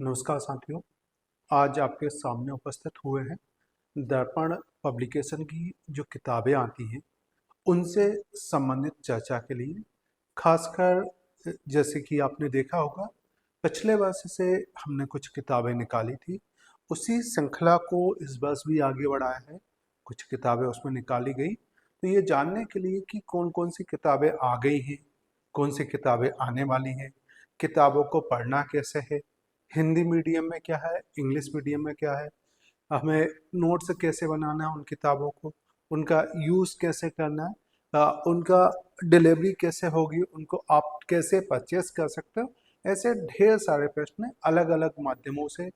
नमस्कार साथियों। आज आपके सामने उपस्थित हुए हैं दर्पण पब्लिकेशन की जो किताबें आती हैं उनसे संबंधित चर्चा के लिए। खासकर जैसे कि आपने देखा होगा पिछले वर्ष से हमने कुछ किताबें निकाली थी, उसी श्रृंखला को इस वर्ष भी आगे बढ़ाया है। कुछ किताबें उसमें निकाली गई तो ये जानने के लिए कि कौन कौन सी किताबें आ गई हैं, कौन सी किताबें आने वाली हैं, किताबों को पढ़ना कैसे है, हिंदी मीडियम में क्या है, इंग्लिश मीडियम में क्या है, हमें नोट्स कैसे बनाना है उन किताबों को, उनका यूज़ कैसे करना है, उनका डिलीवरी कैसे होगी, उनको आप कैसे परचेस कर सकते हो। ऐसे ढेर सारे प्रश्न अलग अलग माध्यमों से,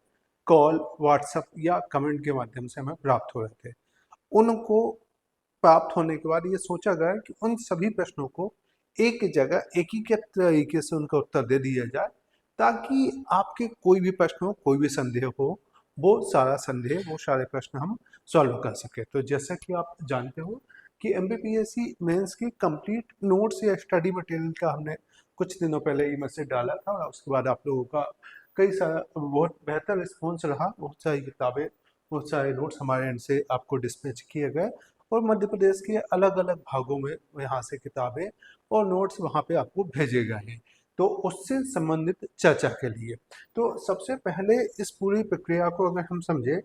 कॉल, व्हाट्सएप या कमेंट के माध्यम से हमें प्राप्त हो रहे थे। उनको प्राप्त होने के बाद ये सोचा गया कि उन सभी प्रश्नों को एक जगह एकीकृत तरीके से उनका उत्तर दे दिया जाए, ताकि आपके कोई भी प्रश्न हो, कोई भी संदेह हो, वो सारा संदेह, वो सारे प्रश्न हम सॉल्व कर सके। तो जैसा कि आप जानते हो कि एमपीपीएससी मेंस की कंप्लीट नोट्स या स्टडी मटेरियल का हमने कुछ दिनों पहले ही मैसेज डाला था, और उसके बाद आप लोगों का कई सारा बहुत बेहतर रिस्पॉन्स रहा। बहुत सारी किताबें, बहुत सारे नोट्स हमारे एंड से आपको डिस्पैच किए गए, और मध्य प्रदेश के अलग अलग भागों में यहाँ से किताबें और नोट्स वहाँ पे आपको भेजे गए हैं। तो उससे संबंधित चर्चा के लिए तो सबसे पहले इस पूरी प्रक्रिया को अगर हम समझे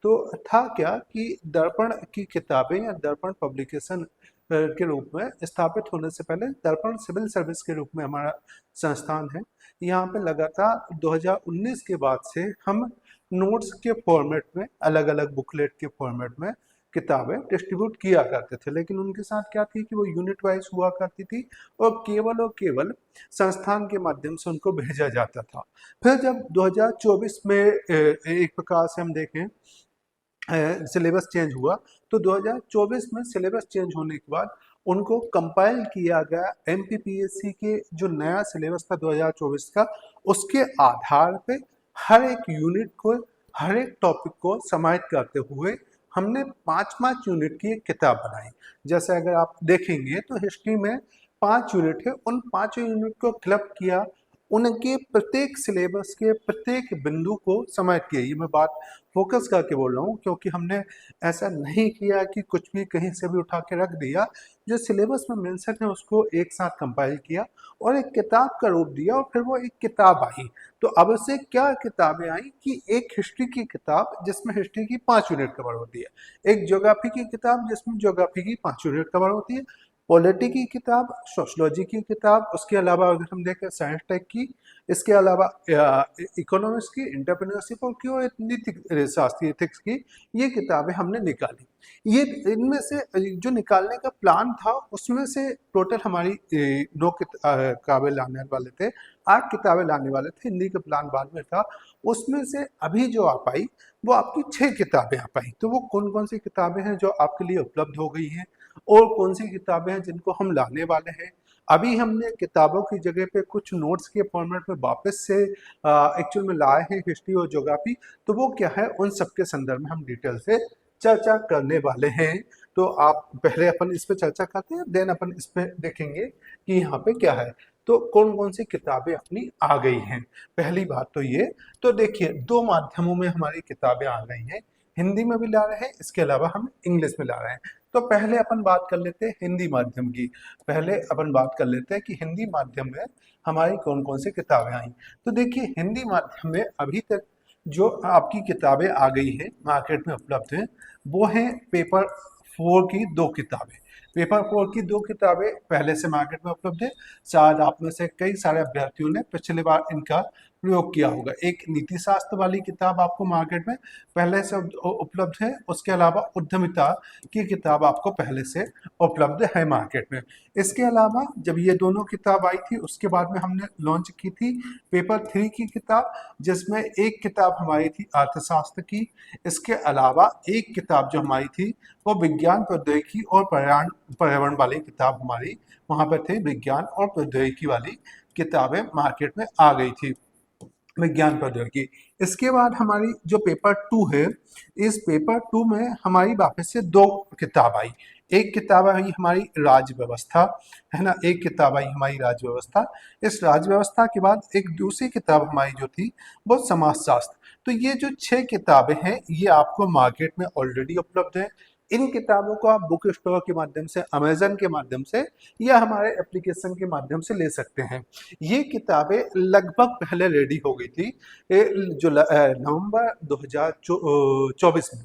तो था क्या कि दर्पण की किताबें या दर्पण पब्लिकेशन के रूप में स्थापित होने से पहले दर्पण सिविल सर्विस के रूप में हमारा संस्थान है। यहाँ पे लगातार 2019 के बाद से हम नोट्स के फॉर्मेट में, अलग अलग बुकलेट के फॉर्मेट में किताबें डिस्ट्रीब्यूट किया करते थे, लेकिन उनके साथ क्या थी कि वो यूनिट वाइज हुआ करती थी और केवल संस्थान के माध्यम से उनको भेजा जाता था। फिर जब 2024 में एक प्रकार से हम देखें सिलेबस चेंज हुआ, तो 2024 में सिलेबस चेंज होने के बाद उनको कंपाइल किया गया एमपीपीएससी के जो नया सिलेबस था 2024 का, उसके आधार पे हर एक यूनिट को, हर एक टॉपिक को समाहित करते हुए हमने 5-5 यूनिट की एक किताब बनाई। जैसे अगर आप देखेंगे तो हिस्ट्री में 5 यूनिट है, उन 5 यूनिट को क्लब किया, उनके प्रत्येक सिलेबस के प्रत्येक बिंदु को समाहित किया। ये मैं बात फोकस करके बोल रहा हूँ, क्योंकि हमने ऐसा नहीं किया कि कुछ भी कहीं से भी उठा के रख दिया। जो सिलेबस में मेंशन है उसको एक साथ कंपाइल किया और एक किताब का रूप दिया, और फिर वो एक किताब आई। तो अब से क्या किताबें आई कि एक हिस्ट्री की किताब जिसमें हिस्ट्री की 5 यूनिट कवर होती है, एक ज्योग्राफी की किताब जिसमें ज्योग्राफी की 5 यूनिट कवर होती है, पॉलिटी की किताब, सोशलॉजी की किताब, उसके अलावा अगर हम देखें साइंस टेक की, इसके अलावा इकोनॉमिक्स की, एंटरप्रेन्योरशिप की और नीति शास्त्री एथिक्स की, ये किताबें हमने निकाली। ये इनमें से जो निकालने का प्लान था उसमें से टोटल हमारी 9 किताबें लाने वाले थे, 8 किताबें लाने वाले थे, हिंदी का प्लान बाद में था। उसमें से अभी जो आ पाई वो आपकी 6 किताबें आ पाई। तो वो कौन कौन सी किताबें हैं जो आपके लिए उपलब्ध हो गई हैं, और कौन सी किताबें हैं जिनको हम लाने वाले हैं। अभी हमने किताबों की जगह पे कुछ नोट्स के फॉर्मेट में वापस से एक्चुअल में लाए हैं हिस्ट्री और ज्योग्राफी। तो वो क्या है, उन सब के संदर्भ में हम डिटेल से चर्चा करने वाले हैं। तो आप पहले अपन इस पे चर्चा करते हैं, देन अपन इस पे देखेंगे कि यहाँ पे क्या है। तो कौन कौन सी किताबें अपनी आ गई हैं, पहली बात तो ये। तो देखिए 2 माध्यमों में हमारी किताबें आ गई हैं, हिंदी में भी ला रहे हैं, इसके अलावा हम इंग्लिश में ला रहे हैं। तो पहले अपन बात कर लेते हैं हिंदी माध्यम की। पहले अपन बात कर लेते हैं कि हिंदी माध्यम में हमारी कौन कौन सी किताबें आई। तो देखिए हिंदी माध्यम में अभी तक जो आपकी किताबें आ गई है, मार्केट में उपलब्ध हैं, वो हैं पेपर 4 की 2 किताबें। पेपर 4 की 2 किताबें पहले से मार्केट में उपलब्ध है। शायद आप में से कई सारे अभ्यर्थियों ने पिछली बार इनका प्रयोग किया होगा। एक नीति शास्त्र वाली किताब आपको मार्केट में पहले से उपलब्ध है, उसके अलावा उद्यमिता की किताब आपको पहले से उपलब्ध है मार्केट में। इसके अलावा जब ये दोनों किताब आई थी उसके बाद में हमने लॉन्च की थी पेपर 3 की किताब, जिसमें एक किताब हमारी थी अर्थशास्त्र की। इसके अलावा एक किताब जो हमारी थी वो विज्ञान प्रौद्योगिकी और पर्यावरण वाली किताब हमारी वहाँ पर थी। विज्ञान और प्रौद्योगिकी वाली किताबें मार्केट में आ गई थी, विज्ञान प्रौद्योगिकी। इसके बाद हमारी जो पेपर 2 है, इस पेपर 2 में हमारी वापस से 2 किताब आई। एक किताब आई हमारी राज व्यवस्था, है ना, एक किताब आई हमारी राज व्यवस्था। इस राज व्यवस्था के बाद एक दूसरी किताब हमारी जो थी वो समाजशास्त्र। तो ये जो 6 किताबें हैं ये आपको मार्केट में ऑलरेडी उपलब्ध है। इन किताबों को आप बुक स्टोर के माध्यम से, अमेजन के माध्यम से या हमारे एप्लीकेशन के माध्यम से ले सकते हैं। ये किताबें लगभग पहले रेडी हो गई थी नवंबर 2024 में।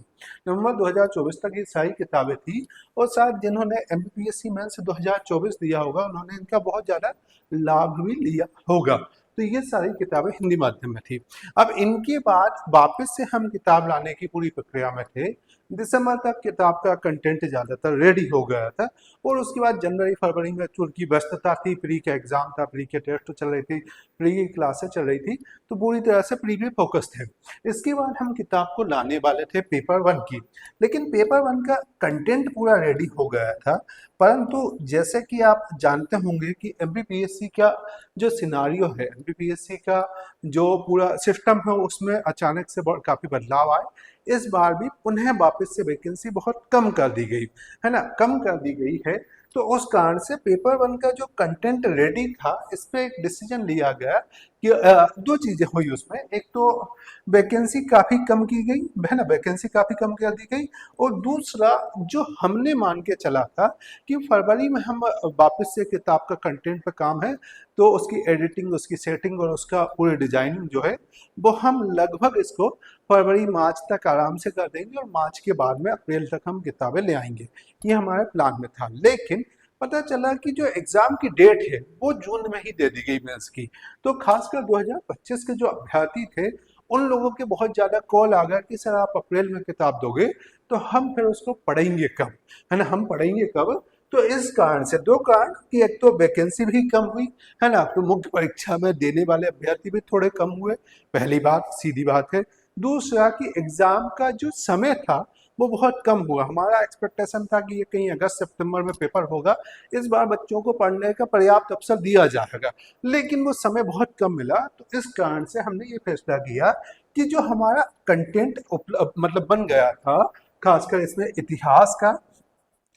नवंबर 2024 तक ये सारी किताबें थी और शायद जिन्होंने एमपीएससी मेंस 2024 दिया होगा उन्होंने इनका बहुत ज़्यादा लाभ भी लिया होगा। तो ये सारी किताबें हिंदी माध्यम में थी। अब इनके बाद वापस से हम किताब लाने की पूरी प्रक्रिया में थे। दिसंबर तक किताब का कंटेंट ज़्यादातर रेडी हो गया था और उसके बाद जनवरी फरवरी में चूंकि व्यस्तता थी, प्री का एग्जाम था, प्री के टेस्ट चल रही थी, प्री की क्लासेस चल रही थी, तो पूरी तरह से प्री पे फोकस थे। इसके बाद हम किताब को लाने वाले थे पेपर 1 की, लेकिन पेपर 1 का कंटेंट पूरा रेडी हो गया था। परंतु जैसे कि आप जानते होंगे कि एमपीपीएससी का जो सिनारियो है, एमपीपीएससी का जो पूरा सिस्टम है उसमें अचानक से काफ़ी बदलाव आए। इस बार भी पुनः वापस से वैकेंसी बहुत कम कर दी गई है ना, कम कर दी गई है। तो उस कारण से पेपर 1 का जो कंटेंट रेडी था इस पे एक डिसीजन लिया गया कि दो चीजें हुई उसमें। एक तो वैकेंसी काफी कम की गई है ना, वैकेंसी काफी कम कर दी गई, और दूसरा जो हमने मान के चला था कि फरवरी में हम वापस से किताब का कंटेंट पे काम है तो उसकी एडिटिंग, उसकी सेटिंग और उसका पूरी डिजाइनिंग जो है वो हम लगभग इसको फरवरी मार्च तक आराम से कर देंगे और मार्च के बाद में अप्रैल तक हम किताबें ले आएंगे। ये हमारे प्लान में था। लेकिन पता चला कि जो एग्जाम की डेट है वो जून में ही दे दी गई मेंस की। तो खासकर 2025 के जो अभ्यर्थी थे उन लोगों के बहुत ज्यादा कॉल आ गया कि सर आप अप्रैल में किताब दोगे तो हम फिर उसको पढ़ेंगे कब, है ना, हम पढ़ेंगे कब। तो इस कारण से दो कारण कि एक तो वैकेंसी भी कम हुई, है ना, तो मुख्य परीक्षा में देने वाले अभ्यर्थी भी थोड़े कम हुए, पहली बात, सीधी बात है। दूसरा कि एग्जाम का जो समय था वो बहुत कम हुआ। हमारा एक्सपेक्टेशन था कि ये कहीं अगस्त सितंबर में पेपर होगा, इस बार बच्चों को पढ़ने का पर्याप्त अवसर दिया जाएगा, लेकिन वो समय बहुत कम मिला। तो इस कारण से हमने ये फैसला किया कि जो हमारा कंटेंट मतलब बन गया था, खासकर इसमें इतिहास का,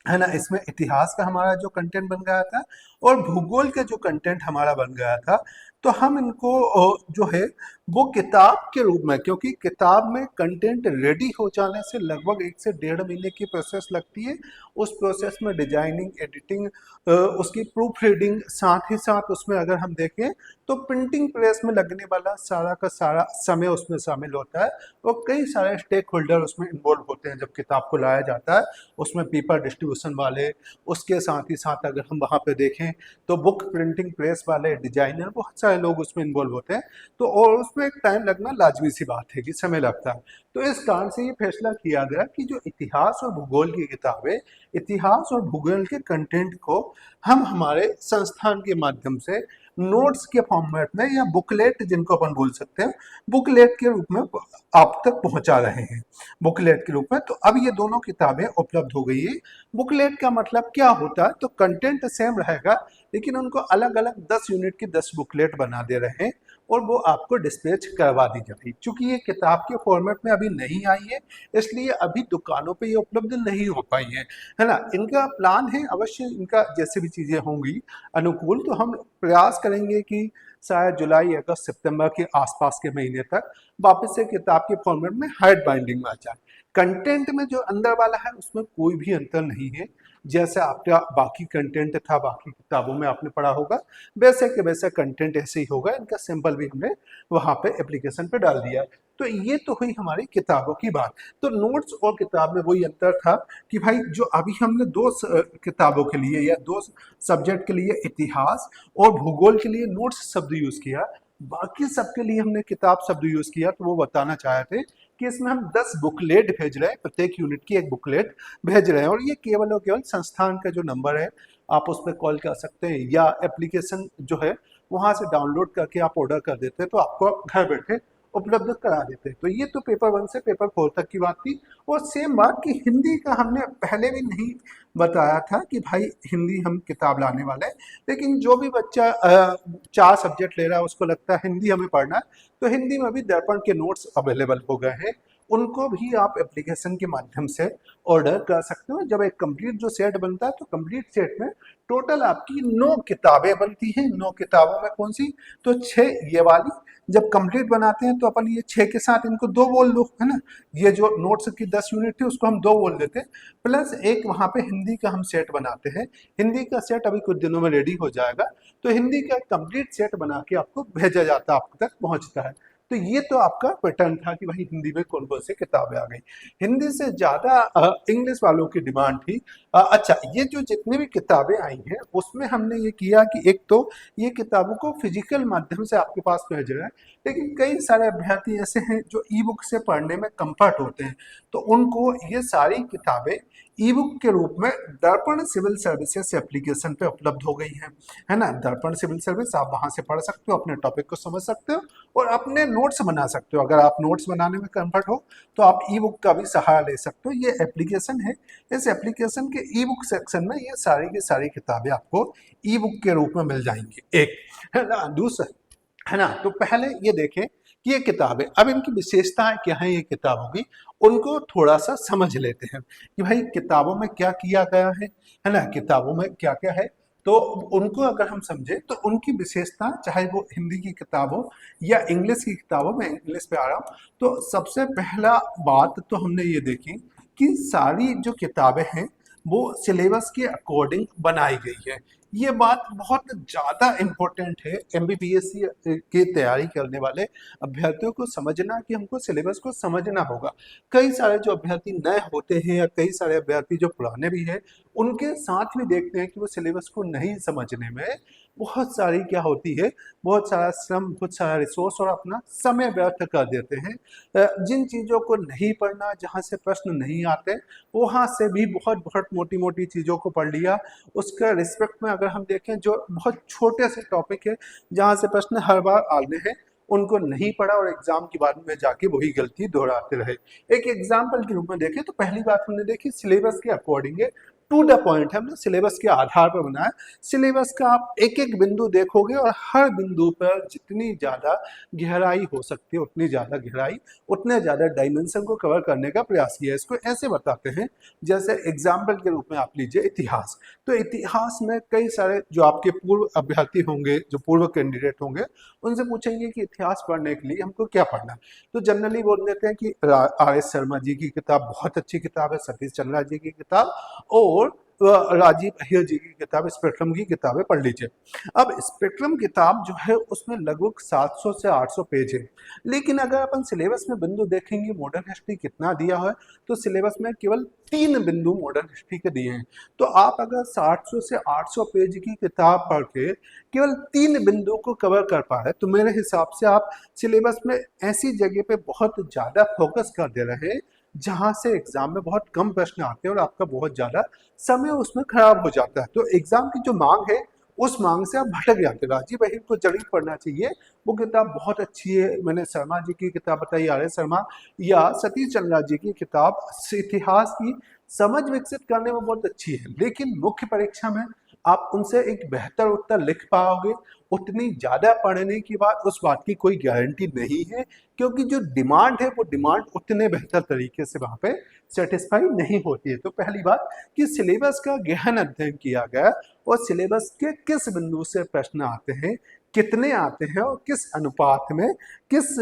है ना, इसमें इतिहास का हमारा जो कंटेंट बन गया था और भूगोल का जो कंटेंट हमारा बन गया था, तो हम इनको जो है वो किताब के रूप में, क्योंकि किताब में कंटेंट रेडी हो जाने से लगभग 1 से 1.5 महीने की प्रोसेस लगती है। उस प्रोसेस में डिजाइनिंग, एडिटिंग, उसकी प्रूफ रीडिंग, साथ ही साथ उसमें अगर हम देखें तो प्रिंटिंग प्रेस में लगने वाला सारा का सारा समय उसमें शामिल होता है और कई सारे स्टेक होल्डर उसमें इन्वॉल्व होते हैं जब किताब को लाया जाता है। उसमें पेपर डिस्ट्रीब्यूशन वाले, उसके साथ ही साथ अगर हम वहाँ पे देखें तो बुक प्रिंटिंग प्रेस वाले, डिजाइनर, बहुत सारे लोग उसमें इन्वॉल्व होते हैं। तो और उसमें एक टाइम लगना लाजमी सी बात है कि समय लगता है। तो इस कारण से ये फैसला किया गया कि जो इतिहास और भूगोल की किताबें, इतिहास और भूगोल के कंटेंट को हम हमारे संस्थान के माध्यम से नोट्स के फॉर्मेट में या बुकलेट, जिनको अपन बोल सकते हैं, बुकलेट के रूप में आप तक पहुंचा रहे हैं, बुकलेट के रूप में। तो अब ये दोनों किताबें उपलब्ध हो गई है। बुकलेट का मतलब क्या होता है, तो कंटेंट सेम रहेगा लेकिन उनको अलग अलग 10 यूनिट की 10 बुकलेट बना दे रहे हैं और वो आपको डिस्पैच करवा दी जाएगी। चूंकि ये किताब के फॉर्मेट में अभी नहीं आई है इसलिए अभी दुकानों पे ये उपलब्ध नहीं हो पाई है ना। इनका प्लान है, अवश्य इनका जैसे भी चीजें होंगी अनुकूल तो हम प्रयास करेंगे कि शायद जुलाई, अगस्त, सितंबर के आसपास के महीने तक वापस से किताब के फॉर्मेट में हार्ड बाइंडिंग में आ जाए। कंटेंट में जो अंदर वाला है उसमें कोई भी अंतर नहीं है। जैसे आपका बाकी कंटेंट था, बाकी किताबों में आपने पढ़ा होगा, वैसे के वैसा कंटेंट ऐसे ही होगा। इनका सैंपल भी हमने वहाँ पे एप्लीकेशन पे डाल दिया। तो ये तो हुई हमारी किताबों की बात। तो नोट्स और किताब में वही अंतर था कि भाई जो अभी हमने दो किताबों के लिए या दो सब्जेक्ट के लिए इतिहास और भूगोल के लिए नोट्स शब्द यूज किया, बाकी सबके लिए हमने किताब शब्द यूज किया। तो वो बताना चाहे थे कि इसमें हम 10 बुकलेट भेज रहे हैं, प्रत्येक यूनिट की एक बुकलेट भेज रहे हैं और ये केवल और केवल संस्थान का जो नंबर है आप उस पर कॉल कर सकते हैं या एप्लीकेशन जो है वहां से डाउनलोड करके आप ऑर्डर कर देते हैं तो आपको घर बैठे उपलब्ध करा देते हैं। तो ये तो पेपर 1 से पेपर 4 तक की बात थी। और सेम बात कि हिंदी का हमने पहले भी नहीं बताया था कि भाई हिंदी हम किताब लाने वाले हैं, लेकिन जो भी बच्चा 4 सब्जेक्ट ले रहा है उसको लगता है हिंदी हमें पढ़ना है, तो हिंदी में भी दर्पण के नोट्स अवेलेबल हो गए हैं उनको भी आप एप्लीकेशन के माध्यम से ऑर्डर कर सकते हो। जब एक कंप्लीट जो सेट बनता है तो कंप्लीट सेट में टोटल आपकी 9 किताबें बनती हैं। 9 किताबों में कौन सी, तो 6 ये वाली। जब कंप्लीट बनाते हैं तो अपन ये 6 के साथ इनको 2 बोल दो, है ना। ये जो नोट्स की 10 यूनिट थी उसको हम 2 बोल देते हैं, प्लस एक वहाँ पे हिंदी का हम सेट बनाते हैं। हिंदी का सेट अभी कुछ दिनों में रेडी हो जाएगा, तो हिंदी का कंप्लीट सेट बना के आपको भेजा जाता है, आप तक पहुँचता है। तो ये तो आपका पैटर्न था कि भाई हिंदी में कौन कौन सी किताबें आ गई। हिंदी से ज़्यादा इंग्लिश वालों की डिमांड थी। अच्छा, ये जो जितनी भी किताबें आई हैं उसमें हमने ये किया कि एक तो ये किताबों को फिजिकल माध्यम से आपके पास भेज रहा है, लेकिन कई सारे अभ्यर्थी ऐसे हैं जो ई बुक से पढ़ने में कंफर्ट होते हैं, तो उनको ये सारी किताबें ई बुक के रूप में दर्पण सिविल सर्विसेज एप्लीकेशन पे उपलब्ध हो गई हैं, है ना। दर्पण सिविल सर्विस, आप वहां से पढ़ सकते हो, अपने टॉपिक को समझ सकते हो और अपने नोट्स बना सकते हो। अगर आप नोट्स बनाने में कंफर्ट हो तो आप ई बुक का भी सहारा ले सकते हो। ये एप्लीकेशन है, इस एप्लीकेशन के ई बुक सेक्शन में ये सारी की सारी किताबें आपको ई बुक के रूप में मिल जाएंगी, एक, है ना। दूसरा, है ना, तो पहले ये देखें कि ये किताबें, अब इनकी विशेषताएं क्या है ये किताबों की, उनको थोड़ा सा समझ लेते हैं कि भाई किताबों में क्या किया गया है ना, किताबों में क्या क्या है। तो उनको अगर हम समझे तो उनकी विशेषता, चाहे वो हिंदी की किताब हो या इंग्लिश की किताब हो, मैं इंग्लिश पे आ रहा हूँ, तो सबसे पहला बात तो हमने ये देखी कि सारी जो किताबें हैं वो सिलेबस के अकॉर्डिंग बनाई गई है। ये बात बहुत ज़्यादा इम्पोर्टेंट है एमबीबीएस की तैयारी करने वाले अभ्यर्थियों को समझना, कि हमको सिलेबस को समझना होगा। कई सारे जो अभ्यर्थी नए होते हैं या कई सारे अभ्यर्थी जो पुराने भी हैं, उनके साथ भी देखते हैं कि वो सिलेबस को नहीं समझने में बहुत सारी क्या होती है, बहुत सारा श्रम, बहुत सारा रिसोर्स और अपना समय व्यर्थ कर देते हैं। जिन चीज़ों को नहीं पढ़ना, जहाँ से प्रश्न नहीं आते, वहाँ से भी बहुत बहुत मोटी मोटी चीज़ों को पढ़ लिया। उसके रिस्पेक्ट में अगर हम देखें, जो बहुत छोटे से टॉपिक है जहाँ से प्रश्न हर बार आने हैं, उनको नहीं पढ़ा और एग्जाम के बाद में जाके वही गलती दोहराते रहे। एक एग्जाम्पल के रूप में देखें तो पहली बात हमने देखी सिलेबस के अकॉर्डिंग है, टू द पॉइंट है, हमने सिलेबस के आधार पर बनाया। सिलेबस का आप एक एक बिंदु देखोगे और हर बिंदु पर जितनी ज़्यादा गहराई हो सकती है उतनी ज़्यादा गहराई, उतने ज़्यादा डायमेंशन को कवर करने का प्रयास किया है। इसको ऐसे बताते हैं, जैसे एग्जाम्पल के रूप में आप लीजिए इतिहास। तो इतिहास में कई सारे जो आपके पूर्व अभ्यर्थी होंगे, जो पूर्व कैंडिडेट होंगे, उनसे पूछेंगे कि इतिहास पढ़ने के लिए हमको क्या पढ़ना। तो जनरली बोल देते हैं कि आर एस शर्मा जी की किताब बहुत अच्छी किताब है, सतीश चंद्रा जी की किताब और राजीव अय्यर जी की किताब स्पेक्ट्रम की किताबें पढ़ लीजिए। अब स्पेक्ट्रम किताब जो है उसमें लगभग 700 से 800 पेज है, लेकिन अगर अपन सिलेबस में बिंदु देखेंगे मॉडर्न हिस्ट्री कितना दिया है, तो सिलेबस में केवल 3 बिंदु मॉडर्न हिस्ट्री के दिए हैं। तो आप अगर 700 से 800 पेज की किताब पढ़ के केवल 3 बिंदु को कवर कर पा रहे, तो मेरे हिसाब से आप सिलेबस में ऐसी जगह पे बहुत ज़्यादा फोकस कर दे रहे हैं जहाँ से एग्जाम में बहुत कम प्रश्न आते हैं और आपका बहुत ज़्यादा समय उसमें खराब हो जाता है। तो एग्जाम की जो मांग है उस मांग से आप भटक जाते हैं। राजीव अहिर को जरूर पढ़ना चाहिए, वो किताब बहुत अच्छी है। मैंने शर्मा जी की किताब बताई, आर एस शर्मा या सतीश चंद्रा जी की किताब इतिहास की समझ विकसित करने में बहुत अच्छी है, लेकिन मुख्य परीक्षा में आप उनसे एक बेहतर उत्तर लिख पाओगे, उतनी ज़्यादा पढ़ने की बात, उस बात की कोई गारंटी नहीं है, क्योंकि जो डिमांड है वो डिमांड उतने बेहतर तरीके से वहाँ पे सेटिस्फाई नहीं होती है। तो पहली बात कि सिलेबस का गहन अध्ययन किया गया और सिलेबस के किस बिंदु से प्रश्न आते हैं, कितने आते हैं और किस अनुपात में, किस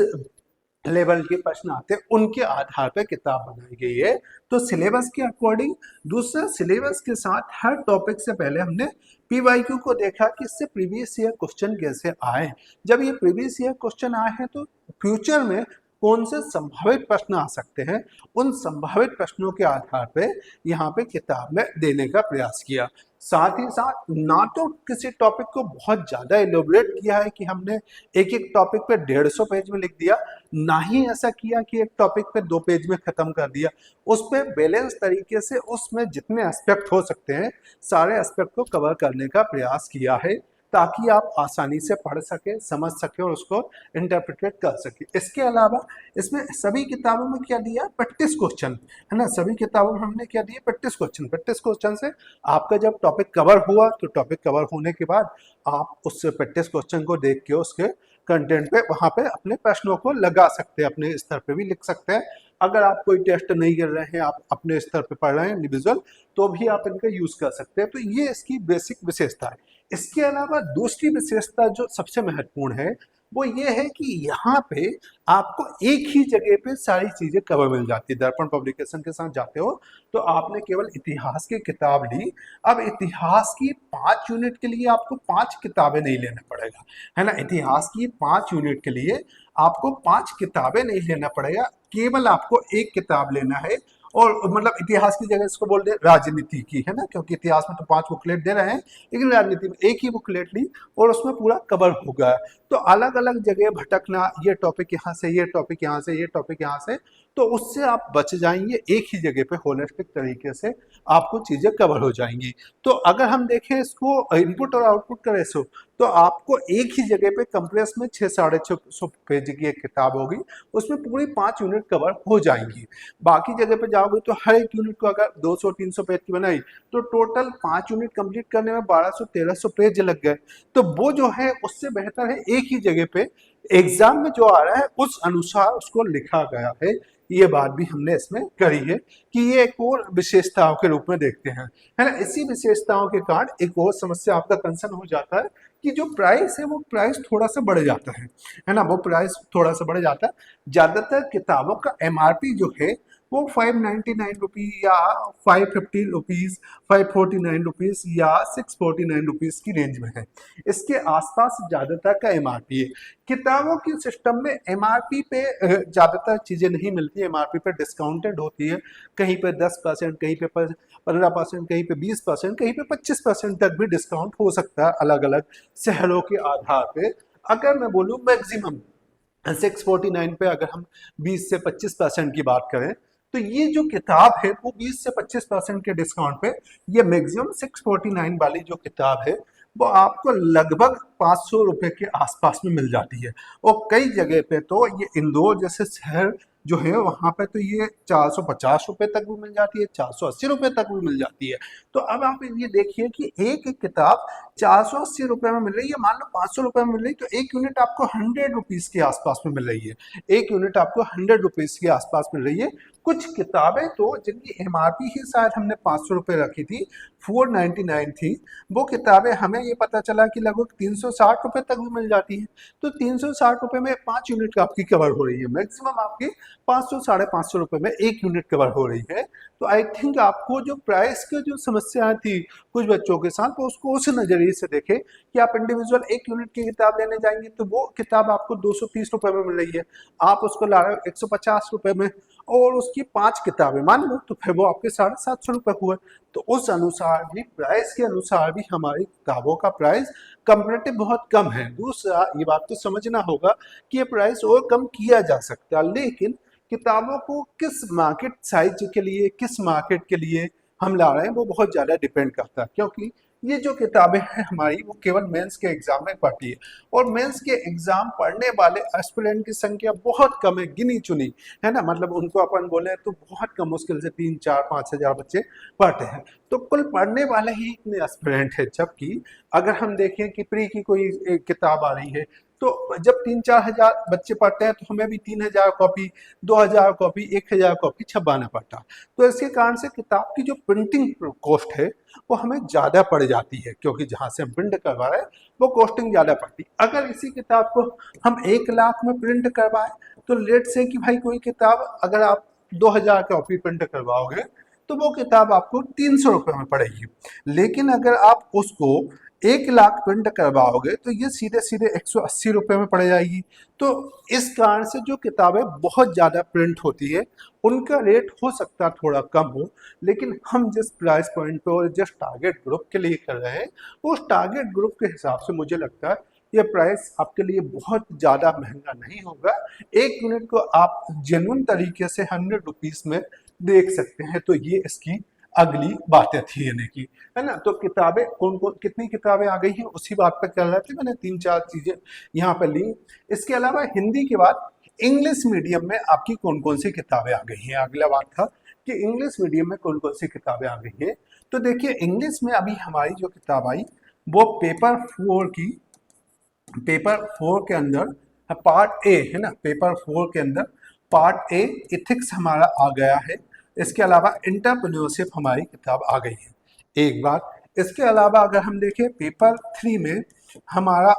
लेवल के प्रश्न आते हैं, उनके आधार पर किताब बनाई गई है। तो सिलेबस के अकॉर्डिंग। दूसरा, सिलेबस के साथ हर टॉपिक से पहले हमने पीवाईक्यू को देखा कि इससे प्रीवियस ईयर क्वेश्चन कैसे आए। जब ये प्रीवियस ईयर क्वेश्चन आए हैं तो फ्यूचर में कौन से संभावित प्रश्न आ सकते हैं, उन संभावित प्रश्नों के आधार पे यहाँ पे किताब में देने का प्रयास किया। साथ ही साथ ना तो किसी टॉपिक को बहुत ज़्यादा एलोबरेट किया है कि हमने एक एक टॉपिक पे 150 पेज में लिख दिया, ना ही ऐसा किया कि एक टॉपिक पे 2 पेज में खत्म कर दिया। उस पर बैलेंस तरीके से उसमें जितने एस्पेक्ट हो सकते हैं सारे एस्पेक्ट को कवर करने का प्रयास किया है, ताकि आप आसानी से पढ़ सके, समझ सके और उसको इंटरप्रिटेट कर सके। इसके अलावा इसमें सभी किताबों में क्या दिया, प्रैक्टिस क्वेश्चन, है ना। सभी किताबों में हमने क्या दिया, प्रैक्टिस क्वेश्चन। प्रैक्टिस क्वेश्चन से आपका जब टॉपिक कवर हुआ तो टॉपिक कवर होने के बाद आप उस प्रैक्टिस क्वेश्चन को देख के उसके कंटेंट पे वहाँ पे अपने प्रश्नों को लगा सकते हैं, अपने स्तर पे भी लिख सकते हैं। अगर आप कोई टेस्ट नहीं कर रहे हैं, आप अपने स्तर पे पढ़ रहे हैं इंडिविजुअल, तो भी आप इनका यूज कर सकते हैं। तो ये इसकी बेसिक विशेषता है। इसके अलावा दूसरी विशेषता जो सबसे महत्वपूर्ण है वो ये है कि यहाँ पे आपको एक ही जगह पे सारी चीजें कवर मिल जाती है। दर्पण पब्लिकेशन के साथ जाते हो तो आपने केवल इतिहास की किताब ली, अब इतिहास की 5 यूनिट के लिए आपको 5 किताबें नहीं लेना पड़ेगा, है ना। इतिहास की 5 यूनिट के लिए आपको 5 किताबें नहीं लेना पड़ेगा, केवल आपको एक किताब लेना है। और मतलब इतिहास की जगह इसको बोल दे राजनीति की, है ना, क्योंकि इतिहास में तो 5 बुकलेट दे रहे हैं, लेकिन राजनीति में एक ही बुकलेट ली और उसमें पूरा कवर हो गया। तो अलग अलग जगह भटकना, ये टॉपिक यहाँ से, ये टॉपिक यहाँ से, ये टॉपिक यहाँ से, तो उससे आप बच जाएंगे। एक ही जगह पे होलिस्टिक तरीके से आपको चीजें कवर हो जाएंगी। तो अगर हम देखें इसको इनपुट और आउटपुट का रेशो, तो आपको एक ही जगह पे कंप्रेस में 600-650 पेज की एक किताब होगी, उसमें पूरी 5 यूनिट कवर हो जाएंगी। बाकी जगह पे जाओगे तो हर एक यूनिट को अगर 200-300 पेज की बनाई तो टोटल 5 यूनिट कंप्लीट करने में 1200-1300 पेज लग गए। तो वो जो है उससे बेहतर है एक ही जगह पे एग्जाम में जो आ रहा है उस अनुसार उसको लिखा गया है। ये बात भी हमने इसमें करी है कि ये एक और विशेषताओं के रूप में देखते हैं, है ना। इसी विशेषताओं के कारण एक और समस्या आपका कंसर्न हो जाता है कि जो प्राइस है वो प्राइस थोड़ा सा बढ़ जाता है ना, वो प्राइस थोड़ा सा बढ़ जाता है। ज्यादातर किताबों का एमआरपी जो है वो 599 रुपीज या 550 रुपीज, 549 रुपीज या 649 रुपीज की रेंज में है। इसके आसपास ज्यादातर का एमआरपी है। किताबों की सिस्टम में एमआरपी पे ज्यादातर चीजें नहीं मिलती, एमआरपी पे डिस्काउंटेड होती है। कहीं पे 10%, कहीं पे 15%, कहीं पे 20%, कहीं पे 25% तक भी डिस्काउंट हो सकता है अलग अलग शहरों के आधार पे। अगर मैं बोलूँ मैक्सिमम 649 पे अगर हम 20 से 25% की बात करें, तो ये जो किताब है वो 20 से 25% के डिस्काउंट पे, ये मैक्सिमम 649 वाली जो किताब है वो आपको लगभग 500 रुपए के आसपास में मिल जाती है। और कई जगह पे तो ये इंदौर जैसे शहर जो है वहां पे तो ये 450 रुपए तक भी मिल जाती है, 480 रुपए तक भी मिल जाती है। तो अब आप ये देखिए कि एक एक किताब 480 रुपए में मिल रही है, मान लो 500 रुपए में मिल रही है, तो एक यूनिट आपको 100 रुपीज के आसपास में मिल रही है। एक यूनिट आपको 100 रुपीज के आसपास मिल रही है। कुछ किताबें तो जिनकी एमआरपी ही शायद हमने 500 रुपए रखी थी, 499 थी, वो किताबें हमें ये पता चला कि लगभग 360 रुपए तक भी मिल जाती है। तो 360 रुपए में 5 यूनिट आपकी कवर हो रही है, मैक्सिमम आपकी 500-550 रुपए में एक यूनिट कवर हो रही है। तो आई थिंक आपको जो प्राइस की जो समस्या थी कुछ बच्चों के साथ, तो उसको उस नजरिए से देखें कि आप इंडिविजुअल एक यूनिट की किताब लेने जाएंगे तो वो किताब आपको 230 रुपए में मिल रही है, आप उसको ला रहे हो 150 रुपए में, और उसकी 5 किताबें मान लो तो फिर वो आपके 750 रुपए हुए। तो उस अनुसार भी, प्राइस के अनुसार भी हमारी किताबों का प्राइस कंपेरेटिव बहुत कम है। दूसरा ये बात तो समझना होगा कि ये प्राइस और कम किया जा सकता है, लेकिन किताबों को किस मार्केट साइज के लिए, किस मार्केट के लिए हम ला रहे हैं वो बहुत ज़्यादा डिपेंड करता है। क्योंकि ये जो किताबें हैं हमारी वो केवल मेंस के एग्जाम में पढ़ती है, और मेंस के एग्जाम पढ़ने वाले एस्पिरेंट की संख्या बहुत कम है, गिनी चुनी, है ना। मतलब उनको अपन बोले तो बहुत कम, मुश्किल से 3-4-5 हजार बच्चे पढ़ते हैं। तो कुल पढ़ने वाले ही इतने एस्पिरेंट है, जबकि अगर हम देखें कि प्री की कोई एक किताब आ रही है तो जब 3-4 हजार बच्चे पढ़ते हैं तो हमें भी 3 हजार कॉपी, 2 हजार कॉपी, 1 हजार कॉपी छपवाना पड़ता। तो इसके कारण से किताब की जो प्रिंटिंग कॉस्ट है वो हमें ज़्यादा पड़ जाती है, क्योंकि जहाँ से हम प्रिंट करवा रहे हैं वो कॉस्टिंग ज़्यादा पड़ती है। अगर इसी किताब को हम 1 लाख में प्रिंट करवाएं तो लेट से कि भाई कोई किताब अगर आप 2 हजार कॉपी प्रिंट करवाओगे तो वो किताब आपको 300 रुपये में पड़ेगी। लेकिन अगर आप उसको 1 लाख प्रिंट करवाओगे तो ये सीधे सीधे 180 रुपये में पड़ जाएगी। तो इस कारण से जो किताबें बहुत ज़्यादा प्रिंट होती है उनका रेट हो सकता है थोड़ा कम हो, लेकिन हम जिस प्राइस पॉइंट पे और जिस टारगेट ग्रुप के लिए कर रहे हैं उस टारगेट ग्रुप के हिसाब से मुझे लगता है ये प्राइस आपके लिए बहुत ज़्यादा महंगा नहीं होगा। एक यूनिट को आप जेन्युइन तरीके से 100 रुपीज़ में देख सकते हैं। तो ये इसकी अगली बातें थी यानी कि, है ना। तो किताबें कौन कौन, कितनी किताबें आ गई हैं उसी बात पर कर रहे थे, मैंने 3-4 चीजें यहाँ पर ली। इसके अलावा हिंदी के बाद इंग्लिश मीडियम में आपकी कौन कौन सी किताबें आ गई हैं, अगला बात था कि इंग्लिश मीडियम में कौन कौन सी किताबें आ गई हैं। तो देखिए इंग्लिश में अभी हमारी जो किताब आई वो पेपर 4 के अंदर पार्ट ए, है ना, पेपर 4 के अंदर पार्ट ए इथिक्स हमारा आ गया है। इसके अलावा एंटरप्रेन्योरशिप हमारी किताब आ गई है, एक बात। इसके अलावा अगर हम देखें पेपर 3 में हमारा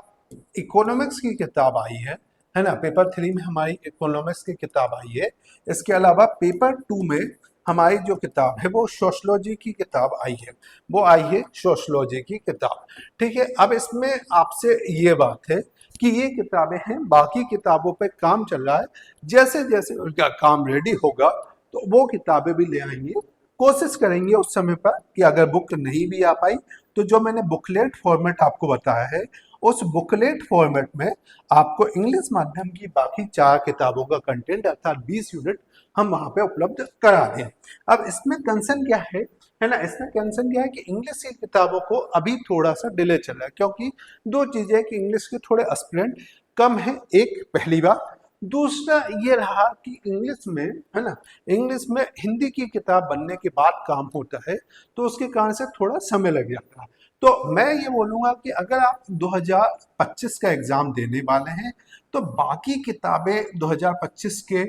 इकोनॉमिक्स की किताब आई है ना, पेपर 3 में हमारी इकोनॉमिक्स की किताब आई है। इसके अलावा पेपर 2 में हमारी जो किताब है वो सोशलॉजी की किताब आई है, वो आई है सोशलॉजी की किताब। ठीक है, अब इसमें आपसे ये बात है कि ये किताबें हैं, बाकी किताबों पे काम चल रहा है, जैसे जैसे उनका काम रेडी होगा तो वो किताबें भी ले आएंगे। कोशिश करेंगे उस समय पर कि अगर बुक नहीं भी आ पाई तो जो मैंने बुकलेट फॉर्मेट आपको बताया है, उस बुकलेट फॉर्मेट में आपको इंग्लिश माध्यम की बाकी 4 किताबों का कंटेंट अर्थात 20 यूनिट हम वहां पे उपलब्ध करा दें। अब इसमें कंसर्न क्या है ना, इसमें कंसर्न क्या है कि इंग्लिश की किताबों को अभी थोड़ा सा डिले चल रहा है, क्योंकि दो चीजें कि इंग्लिश के थोड़े एस्पिरेंट कम है, एक पहली बात। दूसरा ये रहा कि इंग्लिश में है ना, इंग्लिश में हिंदी की किताब बनने के बाद काम होता है, तो उसके कारण से थोड़ा समय लग जाता है। तो मैं ये बोलूँगा कि अगर आप 2025 का एग्ज़ाम देने वाले हैं तो बाकी किताबें 2025 के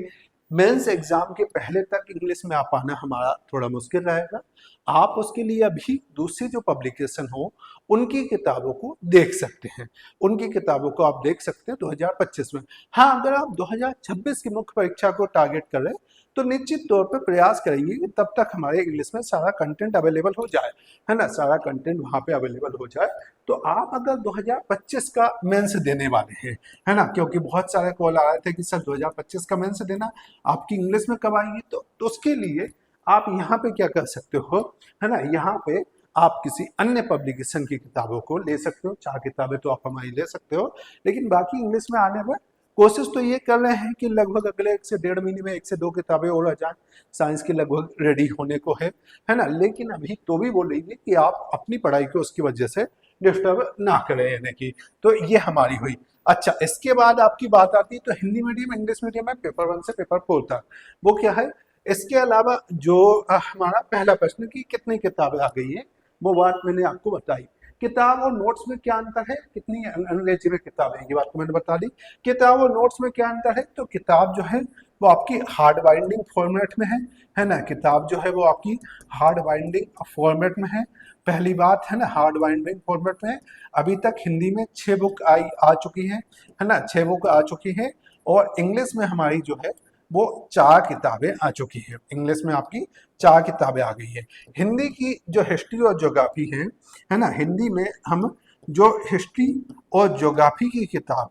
मेंस एग्ज़ाम के पहले तक इंग्लिश में आ पाना हमारा थोड़ा मुश्किल रहेगा। आप उसके लिए अभी दूसरी जो पब्लिकेशन हो उनकी किताबों को देख सकते हैं, उनकी किताबों को आप देख सकते हैं 2025 में। हाँ, अगर आप 2026 की मुख्य परीक्षा को टारगेट कर रहे हैं तो निश्चित तौर पे प्रयास करेंगे कि तब तक हमारे इंग्लिश में सारा कंटेंट अवेलेबल हो जाए, है ना, सारा कंटेंट वहाँ पे अवेलेबल हो जाए। तो आप अगर 2025 का मेंस देने वाले हैं, है ना, क्योंकि बहुत सारे कॉल आ रहे थे कि सर 2025 का मेंस देना, आपकी इंग्लिश में कब आएगी, तो उसके लिए आप यहाँ पे क्या कर सकते हो, है ना, यहाँ पे आप किसी अन्य पब्लिकेशन की किताबों को ले सकते हो। 4 किताबें तो आप हमारी ले सकते हो, लेकिन बाकी इंग्लिश में आने पर कोशिश तो ये कर रहे हैं कि लगभग अगले 1 से 1.5 महीने में 1 से 2 किताबें और आ जाए। साइंस की लगभग रेडी होने को है ना, लेकिन अभी तो भी बोलेंगे कि आप अपनी पढ़ाई को उसकी वजह से डिस्टर्ब ना करें, यानी कि तो ये हमारी हुई। अच्छा, इसके बाद आपकी बात आती है तो हिंदी मीडियम इंग्लिश मीडियम में पेपर 1 से पेपर 4 तक, वो क्या है। इसके अलावा जो हमारा पहला प्रश्न कि कितनी किताबें आ गई है, वो बात मैंने आपको बताई। किताब और नोट्स में क्या अंतर है, कितनी अंग्रेजी में किताबें हैं, ये बात तो मैंने बता दी। किताब और नोट्स में क्या अंतर है, तो किताब जो है वो आपकी हार्ड बाइंडिंग फॉर्मेट में है ना, किताब जो है वो आपकी हार्ड बाइंडिंग फॉर्मेट में है, पहली बात, है ना, हार्ड बाइंडिंग फॉर्मेट में है। अभी तक हिंदी में 6 बुक आ चुकी है ना, 6 बुक आ चुकी है, और इंग्लिश में हमारी जो है वो 4 किताबें आ चुकी है, इंग्लिश में आपकी 4 किताबें आ गई है। हिंदी की जो हिस्ट्री और ज्योग्राफी है ना, हिंदी में हम जो हिस्ट्री और ज्योग्राफी की किताब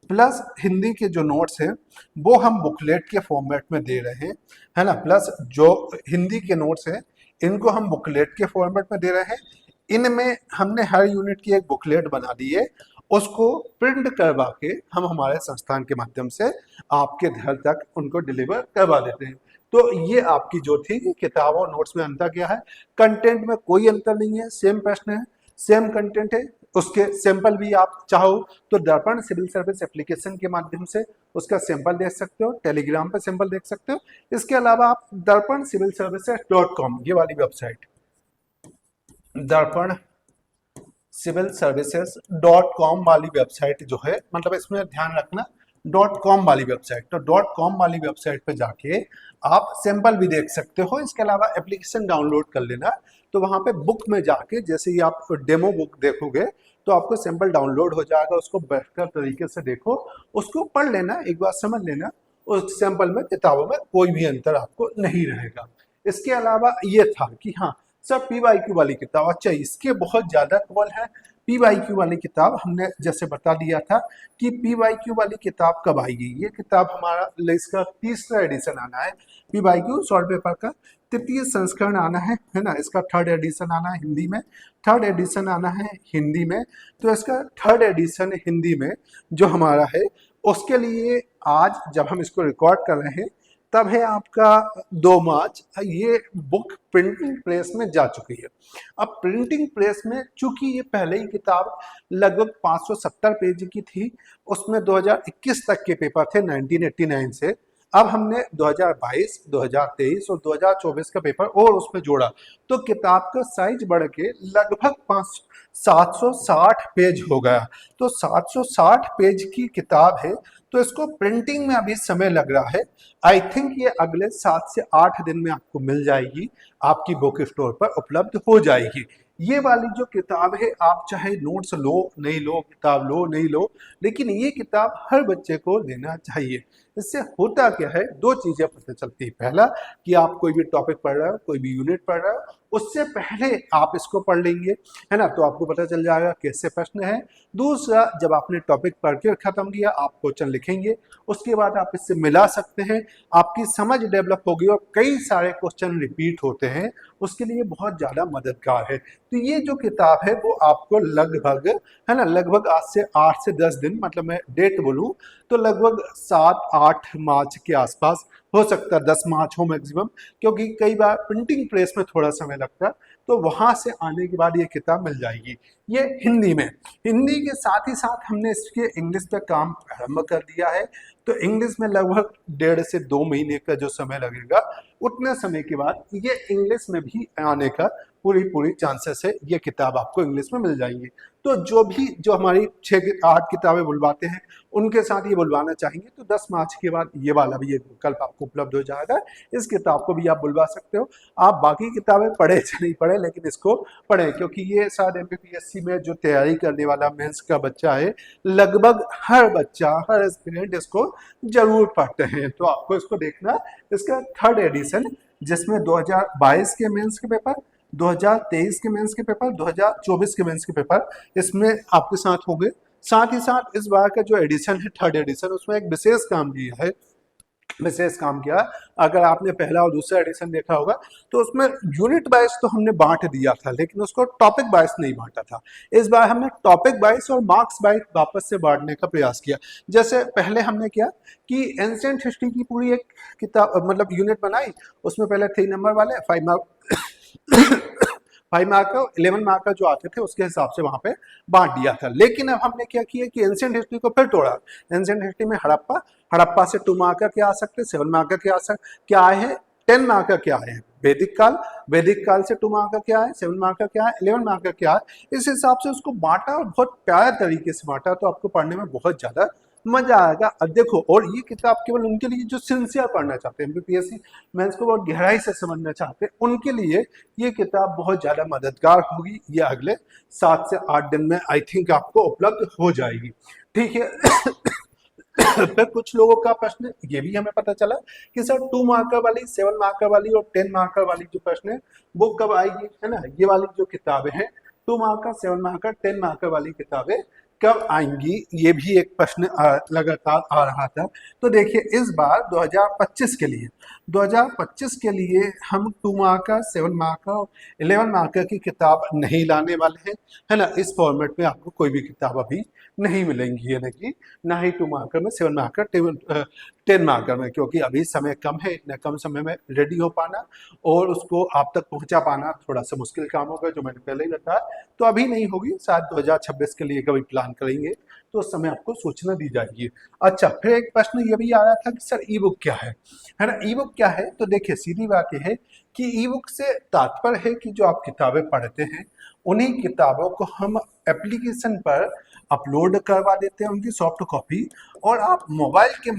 प्लस हिंदी के जो नोट्स हैं वो हम बुकलेट के फॉर्मेट में दे रहे हैं, है ना, प्लस जो हिंदी के नोट्स हैं इनको हम बुकलेट के फॉर्मेट में दे रहे हैं। इनमें हमने हर यूनिट की एक बुकलेट बना दी है, उसको प्रिंट करवा के हम हमारे संस्थान के माध्यम से आपके घर तक उनको डिलीवर करवा देते हैं। तो ये आपकी जो थी किताब और नोट्स में अंतर क्या है, कंटेंट में कोई अंतर नहीं है, सेम प्रश्न है, सेम कंटेंट है। उसके सैंपल भी आप चाहो तो दर्पण सिविल सर्विस एप्लीकेशन के माध्यम से उसका सैंपल देख सकते हो, टेलीग्राम पे सैंपल देख सकते हो। इसके अलावा आप दर्पण सिविल सर्विसेज.com ये वाली वेबसाइट, दर्पण सिविल सर्विसेज.com वाली वेबसाइट जो है, मतलब इसमें ध्यान रखना .com वाली वेबसाइट, तो .com वाली वेबसाइट पे जाके आप सैंपल भी देख सकते हो। इसके अलावा एप्लीकेशन डाउनलोड कर लेना, तो वहाँ पे बुक में जाके जैसे ही आप डेमो बुक देखोगे तो आपको सैंपल डाउनलोड हो जाएगा, उसको बेहतर तरीके से देखो, उसको पढ़ लेना, एक बार समझ लेना, उस सैंपल में किताबों में कोई भी अंतर आपको नहीं रहेगा। इसके अलावा ये था कि हाँ सर PYQ वाली किताब, अच्छा इसके बहुत ज़्यादा कॉल है। PYQ वाली किताब हमने जैसे बता दिया था कि PYQ वाली किताब कब आएगी, ये किताब हमारा इसका 3रा एडिशन आना है, PYQ शॉर्ट पेपर का 3य संस्करण आना है ना, इसका 3rd एडिशन आना है हिंदी में, 3rd एडिशन आना है हिंदी में। तो इसका 3rd एडिशन हिंदी में जो हमारा है उसके लिए आज जब हम इसको रिकॉर्ड कर रहे हैं तब है आपका 2 मार्च, ये बुक प्रिंटिंग प्रेस में जा चुकी है। अब प्रिंटिंग प्रेस में चूंकि ये पहले ही किताब लगभग 570 पेज की थी, उसमें 2021 तक के पेपर थे 1989 से, अब हमने 2022, 2023 और 2024 का पेपर और उसमें जोड़ा तो किताब का साइज बढ़ के लगभग 760 पेज हो गया। तो 760 पेज की किताब है, तो इसको प्रिंटिंग में अभी समय लग रहा है। आई थिंक ये अगले 7 से 8 दिन में आपको मिल जाएगी, आपकी बुक स्टोर पर उपलब्ध हो जाएगी। ये वाली जो किताब है, आप चाहे नोट्स लो नहीं लो, किताब लो नहीं लो, लेकिन ये किताब हर बच्चे को लेना चाहिए। इससे होता क्या है, दो चीजें पता चलती है। पहला कि आप कोई भी टॉपिक पढ़ रहे हो, कोई भी यूनिट पढ़ रहे हो, उससे पहले आप इसको पढ़ लेंगे, है ना, तो आपको पता चल जाएगा कैसे प्रश्न है। दूसरा, जब आपने टॉपिक पढ़ के खत्म किया, आप क्वेश्चन लिखेंगे, उसके बाद आप इससे मिला सकते हैं, आपकी समझ डेवलप होगी और कई सारे क्वेश्चन रिपीट होते हैं, उसके लिए बहुत ज्यादा मददगार है। तो ये जो किताब है वो आपको लगभग, है ना, लगभग आज से 8 से 10 दिन, मतलब मैं डेट बोलूं तो लगभग 7-8 मार्च के आसपास हो सकता है, 10 मार्च हो मैक्सिमम, क्योंकि कई बार प्रिंटिंग प्रेस में थोड़ा समय लगता है, तो वहां से आने के बाद ये किताब मिल जाएगी। ये हिंदी में, हिंदी के साथ ही साथ हमने इसके इंग्लिश पे काम आरंभ कर दिया है। तो इंग्लिश में लगभग 1.5 से 2 महीने का जो समय लगेगा, उतने समय के बाद ये इंग्लिश में भी आने का पूरी चांसेस है, ये किताब आपको इंग्लिश में मिल जाएंगी। तो जो हमारी 6-8 किताबें बुलवाते हैं, उनके साथ ये बुलवाना चाहेंगे तो 10 मार्च के बाद ये वाला भी, ये विकल्प आपको उपलब्ध हो जाएगा। इस किताब को भी आप बुलवा सकते हो। आप बाकी किताबें पढ़े या नहीं पढ़े, लेकिन इसको पढ़ें, क्योंकि ये शायद एमपीपीएससी में जो तैयारी करने वाला मेंस का बच्चा है, लगभग हर बच्चा, हर एस्पिरेंट इसको जरूर पढ़ते हैं। तो आपको इसको देखना, इसका 3rd एडिशन, जिसमें 2022 के मेंस के पेपर, 2023 के मेंस के पेपर, 2024 के मेंस के पेपर इसमें आपके साथ होंगे। साथ ही साथ इस बार का जो एडिशन है, 3rd एडिशन, उसमें एक विशेष काम किया है, विशेष काम किया। अगर आपने पहला और दूसरा एडिशन देखा होगा तो उसमें यूनिट वाइज तो हमने बांट दिया था, लेकिन उसको टॉपिक वाइज नहीं बांटा था। इस बार हमने टॉपिक वाइज और मार्क्स वाइज वापस से बांटने का प्रयास किया। जैसे पहले हमने किया कि एंशिएंट हिस्ट्री की पूरी एक किताब, मतलब यूनिट बनाई, उसमें पहले 3 नंबर वाले 5 मार्क 5 मार्कर, 11 मार्कर जो आते थे उसके हिसाब से वहां पे बांट दिया था। लेकिन अब हमने क्या किया कि एंशिएंट हिस्ट्री को फिर तोड़ा। एंशिएंट हिस्ट्री में हड़प्पा, हड़प्पा से 2 मार्कर क्या आ सकते हैं, 7 मार्कर क्या आए हैं, 10 मार्कर क्या आए हैं, वैदिक काल, वैदिक काल से 2 मार्कर क्या है, 7 मार्कर क्या है, 11 मार्कर क्या है। इस हिसाब से उसको बांटा और बहुत प्यारे तरीके से बांटा, तो आपको पढ़ने में बहुत ज्यादा मजा आएगा। अब देखो, और ये किताब केवल उनके लिए जो सिंसियर पढ़ना चाहते हैं, एमपीपीएससी मेंस को बहुत गहराई से समझना चाहते हैं, उनके लिए ये किताब बहुत ज्यादा मददगार होगी। ये अगले 7 से 8 दिन में आई थिंक आपको उपलब्ध हो जाएगी, ठीक है। फिर कुछ लोगों का प्रश्न ये भी हमें पता चला कि सर 2 मार्कर वाली, 7 मार्कर वाली और 10 मार्कर वाली जो प्रश्न है वो कब आएगी, है ना। ये वाली जो किताबें हैं, 2 मार्कर, 7 मार्कर, 10 मार्कर वाली किताबें कब आएंगी, ये भी एक प्रश्न लगातार आ रहा था। तो देखिए, इस बार 2025 के लिए, 2025 के लिए हम 2 मार्कर, 7 मार्कर, 11 मार्कर की किताब नहीं लाने वाले हैं, है ना। इस फॉर्मेट में आपको कोई भी किताब अभी नहीं मिलेंगी, यानी कि ना ही 2 मार्कर में, 7 मार्कर, 10 मार्कर में, क्योंकि अभी समय कम है। इतने कम समय में रेडी हो पाना और उसको आप तक पहुंचा पाना थोड़ा सा मुश्किल काम होगा, जो मैंने पहले ही बताया। तो अभी नहीं होगी, शायद 2026 के लिए कभी प्लान करेंगे तो उस समय आपको सूचना दी जाएगी। अच्छा, फिर एक प्रश्न ये भी आ रहा था कि सर ई बुक क्या है ना। ई बुक क्या है, तो देखिए सीधी बात यह है कि ई बुक से तात्पर्य है कि जो आप किताबें पढ़ते हैं, उन्हीं किताबों को हम एप्लीकेशन पर अपलोड करवा देते हैं, उनकी सॉफ्ट कॉपी, और आप मोबाइल के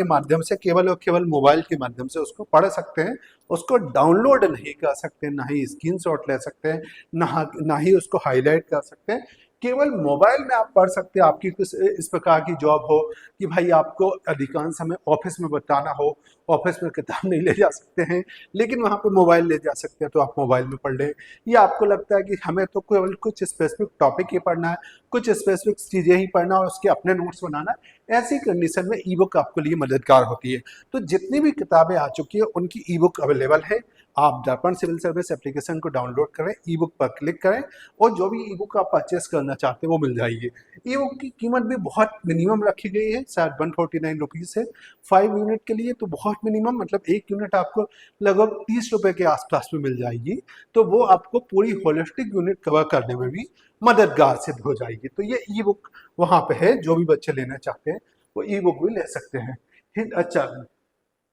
माध्यम से केवल और केवल मोबाइल के माध्यम से उसको पढ़ सकते हैं। उसको डाउनलोड नहीं कर सकते, ना ही स्क्रीनशॉट ले सकते हैं, ना ही उसको हाईलाइट कर सकते हैं। केवल मोबाइल में आप पढ़ सकते हैं। आपकी कुछ इस प्रकार की जॉब हो कि भाई आपको अधिकांश समय ऑफिस में बताना हो, ऑफिस में किताब नहीं ले जा सकते हैं, लेकिन वहाँ पे मोबाइल ले जा सकते हैं, तो आप मोबाइल में पढ़ लें। या आपको लगता है कि हमें तो केवल कुछ स्पेसिफिक टॉपिक ही पढ़ना है, कुछ स्पेसिफिक चीज़ें ही पढ़ना और उसके अपने नोट्स बनाना है, ऐसी कंडीशन में ई बुक आपके लिए मददगार होती है। तो जितनी भी किताबें आ चुकी है उनकी ई बुक अवेलेबल है। आप दर्पण सिविल सर्विस एप्लीकेशन को डाउनलोड करें, ई बुक पर क्लिक करें और जो भी ई बुक आप परचेस करना चाहते हैं वो मिल जाएगी। ई बुक की कीमत भी बहुत मिनिमम रखी गई है, शायद 149 रुपीज़ है 5 यूनिट के लिए, तो बहुत मिनिमम, मतलब 1 यूनिट आपको लगभग 30 रुपए के आसपास में मिल जाएगी। तो वो आपको पूरी होलिस्टिक यूनिट कवर करने में भी मददगार सिद्ध हो जाएगी। तो ये ई बुक वहाँ पे है, जो भी बच्चे लेना चाहते हैं वो ई बुक भी ले सकते हैं। अच्छा,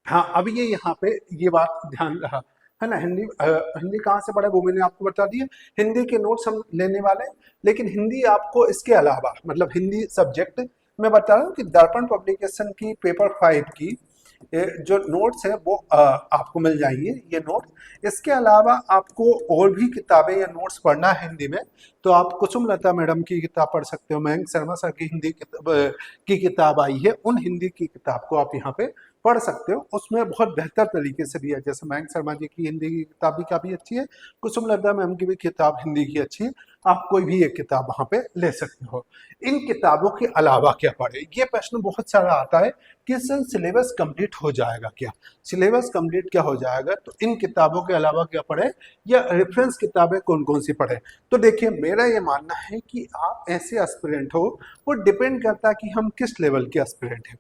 हाँ, अब ये यहाँ पे ये बात ध्यान रहा है ना। हिंदी कहाँ से पढ़े वो मैंने आपको बता दिया। हिंदी के नोट्स हम लेने वाले हैं, लेकिन हिंदी आपको इसके अलावा मतलब हिंदी सब्जेक्ट मैं बता रहा हूँ कि दर्पण पब्लिकेशन की पेपर 5 की जो नोट्स है वो आपको मिल जाएंगे ये नोट्स। इसके अलावा आपको और भी किताबें या नोट्स पढ़ना है हिंदी में, तो आप कुसुम लता मैडम की किताब पढ़ सकते हो। मयंक शर्मा सर की हिंदी की किताब आई है, उन हिंदी की किताब को आप यहाँ पे पढ़ सकते हो। उसमें बहुत बेहतर तरीके से दिया है, जैसे मयंक शर्मा जी की हिंदी की किताब भी काफ़ी अच्छी है, कुसुम लता मैम की भी किताब हिंदी की अच्छी है। आप कोई भी एक किताब वहाँ पे ले सकते हो। इन किताबों के अलावा क्या पढ़े, ये प्रश्न बहुत सारा आता है कि सर सिलेबस कंप्लीट हो जाएगा क्या, सिलेबस कंप्लीट क्या हो जाएगा, तो इन किताबों के अलावा क्या पढ़े या रेफरेंस किताबें कौन कौन सी पढ़े। तो देखिए मेरा ये मानना है कि आप ऐसे एस्पिरेंट हो, वो डिपेंड करता है कि हम किस लेवल के एस्पिरेंट हैं।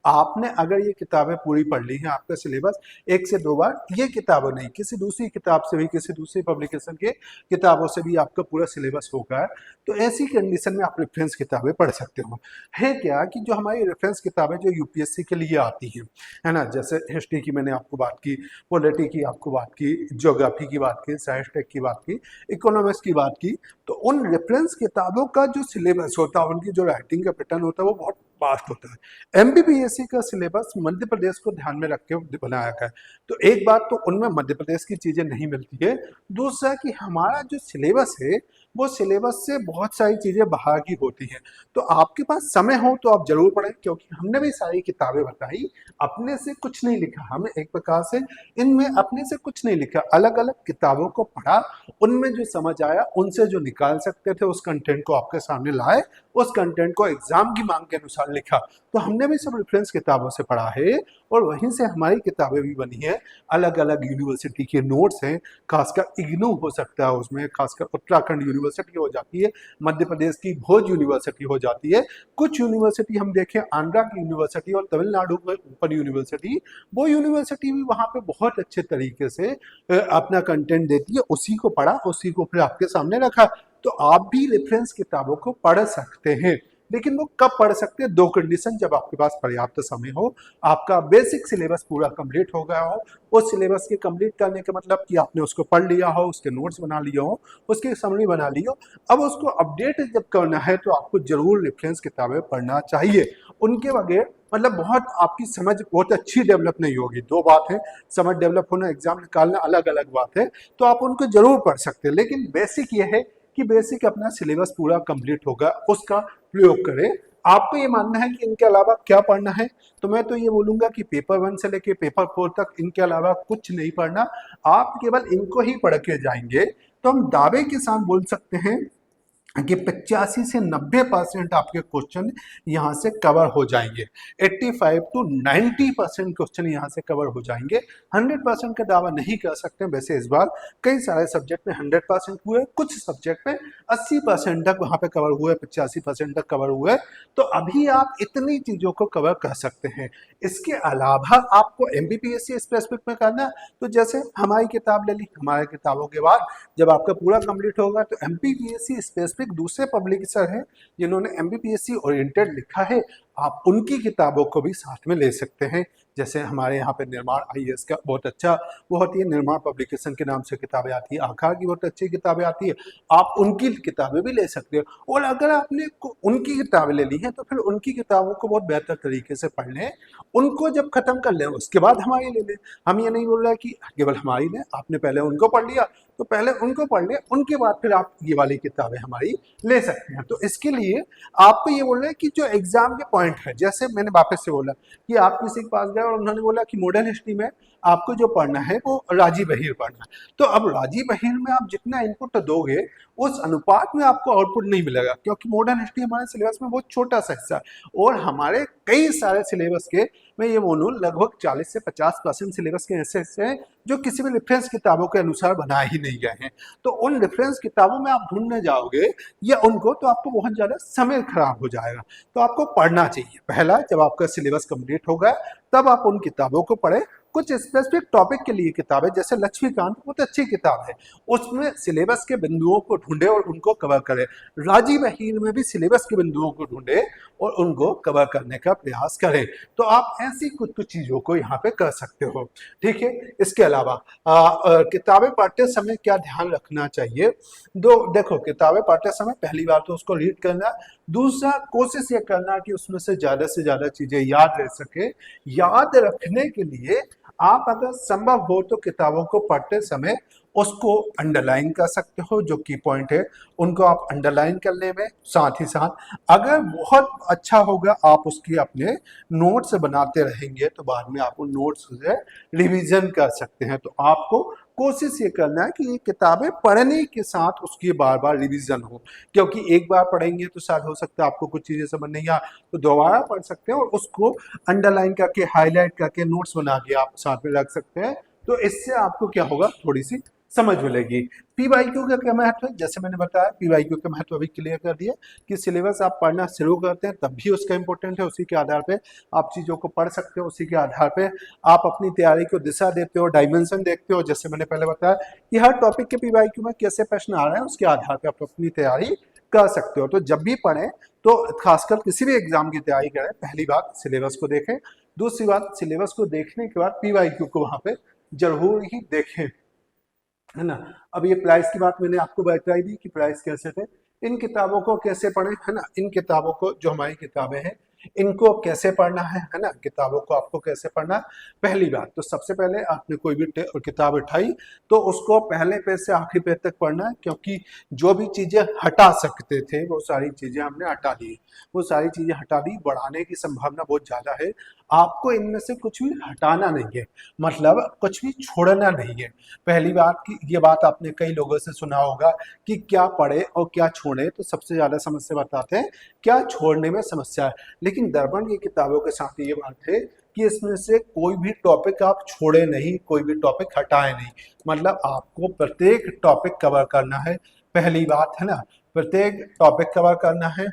आपने अगर ये किताबें पूरी पढ़ ली हैं, आपका सिलेबस 1 से 2 बार, ये किताबें नहीं किसी दूसरी किताब से भी, किसी दूसरी पब्लिकेशन के किताबों से भी आपका पूरा सिलेबस होगा, तो ऐसी कंडीशन में आप रेफरेंस किताबें पढ़ सकते हो। है क्या कि जो हमारी रेफरेंस किताबें जो यूपीएससी के लिए आती हैं, है ना, जैसे हिस्ट्री की मैंने आपको बात की, पॉलिटी की आपको बात की, ज्योग्राफी की बात की, साइंस टेक की बात की, इकोनॉमिक्स की बात की, तो उन रेफरेंस किताबों का जो सिलेबस होता है, उनकी जो राइटिंग का पैटर्न होता है वो बहुत फास्ट होता है। एमबीबीएससी का सिलेबस मध्य प्रदेश को ध्यान में रख के बनाया गया है। तो एक बात तो उनमें मध्य प्रदेश की चीजें नहीं मिलती है, दूसरा कि हमारा जो सिलेबस है वो सिलेबस से बहुत सारी चीजें बाहर की होती हैं। तो आपके पास समय हो तो आप जरूर पढ़ें, क्योंकि हमने भी सारी किताबें बताई, अपने से कुछ नहीं लिखा, हमें एक प्रकार से इनमें अपने से कुछ नहीं लिखा, अलग अलग किताबों को पढ़ा, उनमें जो समझ आया उनसे जो निकाल सकते थे उस कंटेंट को आपके सामने लाए, उस कंटेंट को एग्जाम की मांग के अनुसार लिखा। तो हमने भी सब रेफरेंस किताबों से पढ़ा है और वहीं से हमारी किताबें भी बनी है। अलग अलग यूनिवर्सिटी के नोट्स हैं, खासकर इग्नू हो सकता है उसमें, खासकर उत्तराखंड यूनिवर्सिटी हो जाती है, मध्य प्रदेश की भोज यूनिवर्सिटी हो जाती है, कुछ यूनिवर्सिटी हम देखें आंध्रा की यूनिवर्सिटी और तमिलनाडु में ओपन यूनिवर्सिटी, वो यूनिवर्सिटी भी वहाँ पे बहुत अच्छे तरीके से अपना कंटेंट देती है, उसी को पढ़ा, उसी को फिर आपके सामने रखा। तो आप भी रेफरेंस किताबों को पढ़ सकते हैं, लेकिन वो कब पढ़ सकते हैं, 2 कंडीशन, जब आपके पास पर्याप्त समय हो, आपका बेसिक सिलेबस पूरा कंप्लीट हो गया हो। उस सिलेबस के कंप्लीट करने का मतलब कि आपने उसको पढ़ लिया हो, उसके नोट्स बना लिए हो, उसकी समरी बना ली हो। अब उसको अपडेट जब करना है तो आपको जरूर रेफरेंस किताबें पढ़ना चाहिए। उनके बगैर मतलब बहुत आपकी समझ बहुत अच्छी डेवलप नहीं होगी। 2 बात है, समझ डेवलप होना, एग्जाम निकालना अलग अलग बात है। तो आप उनको जरूर पढ़ सकते हैं, लेकिन बेसिक ये है कि बेसिक अपना सिलेबस पूरा कंप्लीट होगा उसका प्रयोग करें। आपको ये मानना है कि इनके अलावा क्या पढ़ना है, तो मैं तो ये बोलूंगा कि पेपर 1 से लेके पेपर 4 तक इनके अलावा कुछ नहीं पढ़ना। आप केवल इनको ही पढ़ के जाएंगे तो हम दावे के साथ बोल सकते हैं कि 85 से 90% आपके क्वेश्चन यहाँ से कवर हो जाएंगे। 85 to 90% क्वेश्चन यहाँ से कवर हो जाएंगे। 100% का दावा नहीं कर सकते, वैसे इस बार कई सारे सब्जेक्ट में 100% हुए, कुछ सब्जेक्ट में 80% तक वहाँ पे कवर हुए, 85% तक कवर हुए। तो अभी आप इतनी चीजों को कवर कर सकते हैं। इसके अलावा आपको एमबीपीएससी स्पेसिफिक में करना, तो जैसे हमारी किताब ले ली, हमारे किताबों के बाद जब आपका पूरा कंप्लीट होगा तो एमपीपीएससी स्पेसिफिक दूसरे पब्लिशर हैं जिन्होंने एमपीपीएससी ओरिएंटेड लिखा है, आप उनकी किताबों को भी साथ में ले सकते हैं। जैसे हमारे यहाँ पे निर्माण आईएएस का बहुत अच्छा वो होती है, निर्माण पब्लिकेशन के नाम से किताबें आती है, आकार की बहुत अच्छी किताबें आती है, आप उनकी किताबें भी ले सकते हो। और अगर आपने उनकी किताबें ले ली हैं तो फिर उनकी किताबों को बहुत बेहतर तरीके से पढ़ लें, उनको जब खत्म कर लें उसके बाद हमारी ले लें। हम ये नहीं बोल रहे कि केवल हमारी लें, आपने पहले उनको पढ़ लिया तो पहले उनको पढ़ लें, उनके बाद फिर आप ये वाली किताबें हमारी ले सकते हैं। तो इसके लिए आपको ये बोल रहे हैं कि जो एग्जाम के पॉइंट है, जैसे मैंने वापस से बोला कि आप किसी के पास गए और उन्होंने बोला कि मॉडर्न हिस्ट्री में आपको जो पढ़ना है वो राजी बहिर पढ़ना है, तो अब राजी बहिर में आप जितना इनपुट दोगे उस अनुपात में आपको आउटपुट नहीं मिलेगा, क्योंकि मॉडर्न हिस्ट्री हमारे सिलेबस में बहुत छोटा सा हिस्सा है और हमारे कई सारे सिलेबस के, मैं ये बोलूँ लगभग 40 से 50% सिलेबस के ऐसे हिस्से हैं जो किसी भी रेफरेंस किताबों के अनुसार बनाए ही नहीं गए हैं। तो उन रेफरेंस किताबों में आप ढूंढने जाओगे या उनको, तो आपको बहुत ज़्यादा समय खराब हो जाएगा। तो आपको पढ़ना चाहिए, पहला जब आपका सिलेबस कंप्लीट होगा तब आप उन किताबों को पढ़ें, कुछ स्पेसिफिक टॉपिक के लिए किताबें, जैसे लक्ष्मीकांत बहुत अच्छी किताब है, उसमें सिलेबस के बिंदुओं को ढूंढे और उनको कवर करें। राजीव अहीर में भी सिलेबस के बिंदुओं को ढूंढे और उनको कवर करने का प्रयास करें। तो आप ऐसी कुछ कुछ चीजों को यहाँ पे कर सकते हो। ठीक है, इसके अलावा किताबें पढ़ते समय क्या ध्यान रखना चाहिए? देखो, किताबें पढ़ते समय पहली बार तो उसको रीड करना, दूसरा कोशिश ये करना कि उसमें से ज्यादा चीजें याद रह सके। याद रखने के लिए आप अगर संभव हो तो किताबों को पढ़ते समय उसको अंडरलाइन कर सकते हो, जो की पॉइंट है उनको आप अंडरलाइन करने में, साथ ही साथ अगर बहुत अच्छा होगा आप उसकी अपने नोट्स बनाते रहेंगे तो बाद में आप उन नोट्स से रिवीजन कर सकते हैं। तो आपको कोशिश ये करना है कि ये किताबें पढ़ने के साथ उसकी बार बार रिवीजन हो, क्योंकि एक बार पढ़ेंगे तो शायद हो सकता है आपको कुछ चीजें समझ नहीं आ, तो दोबारा पढ़ सकते हैं और उसको अंडरलाइन करके, हाईलाइट करके, नोट्स बना के आप साथ में रख सकते हैं। तो इससे आपको क्या होगा, थोड़ी सी समझ मिलेगी। पीवाईक्यू का क्या महत्व है? जैसे मैंने बताया, पीवाईक्यू का महत्व अभी क्लियर कर दिया कि सिलेबस आप पढ़ना शुरू करते हैं तब भी उसका इंपॉर्टेंट है, उसी के आधार पे आप चीजों को पढ़ सकते हो, उसी के आधार पे आप अपनी तैयारी को दिशा देते हो, डायमेंशन देखते हो। जैसे मैंने पहले बताया कि हर टॉपिक के पीवाईक्यू में कैसे प्रश्न आ रहे हैं उसके आधार पर आप अपनी तैयारी कर सकते हो। तो जब भी पढ़ें तो खासकर किसी भी एग्जाम की तैयारी करें, पहली बात सिलेबस को देखें, दूसरी बात सिलेबस को देखने के बाद पीवाईक्यू को वहां पे जरूर ही देखें, है ना। अब ये प्राइस की बात मैंने आपको बताई दी कि प्राइस कैसे थे, इन किताबों को कैसे पढ़ें, है ना। इन किताबों को, जो हमारी किताबें हैं, इनको कैसे पढ़ना है ना, किताबों को आपको कैसे पढ़ना। पहली बात तो सबसे पहले आपने कोई भी किताब उठाई तो उसको पहले पेज से आखिरी पेज तक पढ़ना है, क्योंकि जो भी चीजें हटा सकते थे वो सारी चीजें हमने हटा दी, वो सारी चीजें हटा दी, बढ़ाने की संभावना बहुत ज्यादा है। आपको इनमें से कुछ भी हटाना नहीं है, मतलब कुछ भी छोड़ना नहीं है। पहली बात की ये बात आपने कई लोगों से सुना होगा कि क्या पढ़े और क्या छोड़े, तो सबसे ज्यादा समस्या बताते हैं क्या छोड़ने में समस्या है। लेकिन दर्पण की किताबों के साथ ये बात है कि इसमें से कोई भी टॉपिक आप छोड़े नहीं, कोई भी टॉपिक हटाए नहीं, मतलब आपको प्रत्येक टॉपिक कवर करना है। पहली बात है ना, प्रत्येक टॉपिक कवर करना है।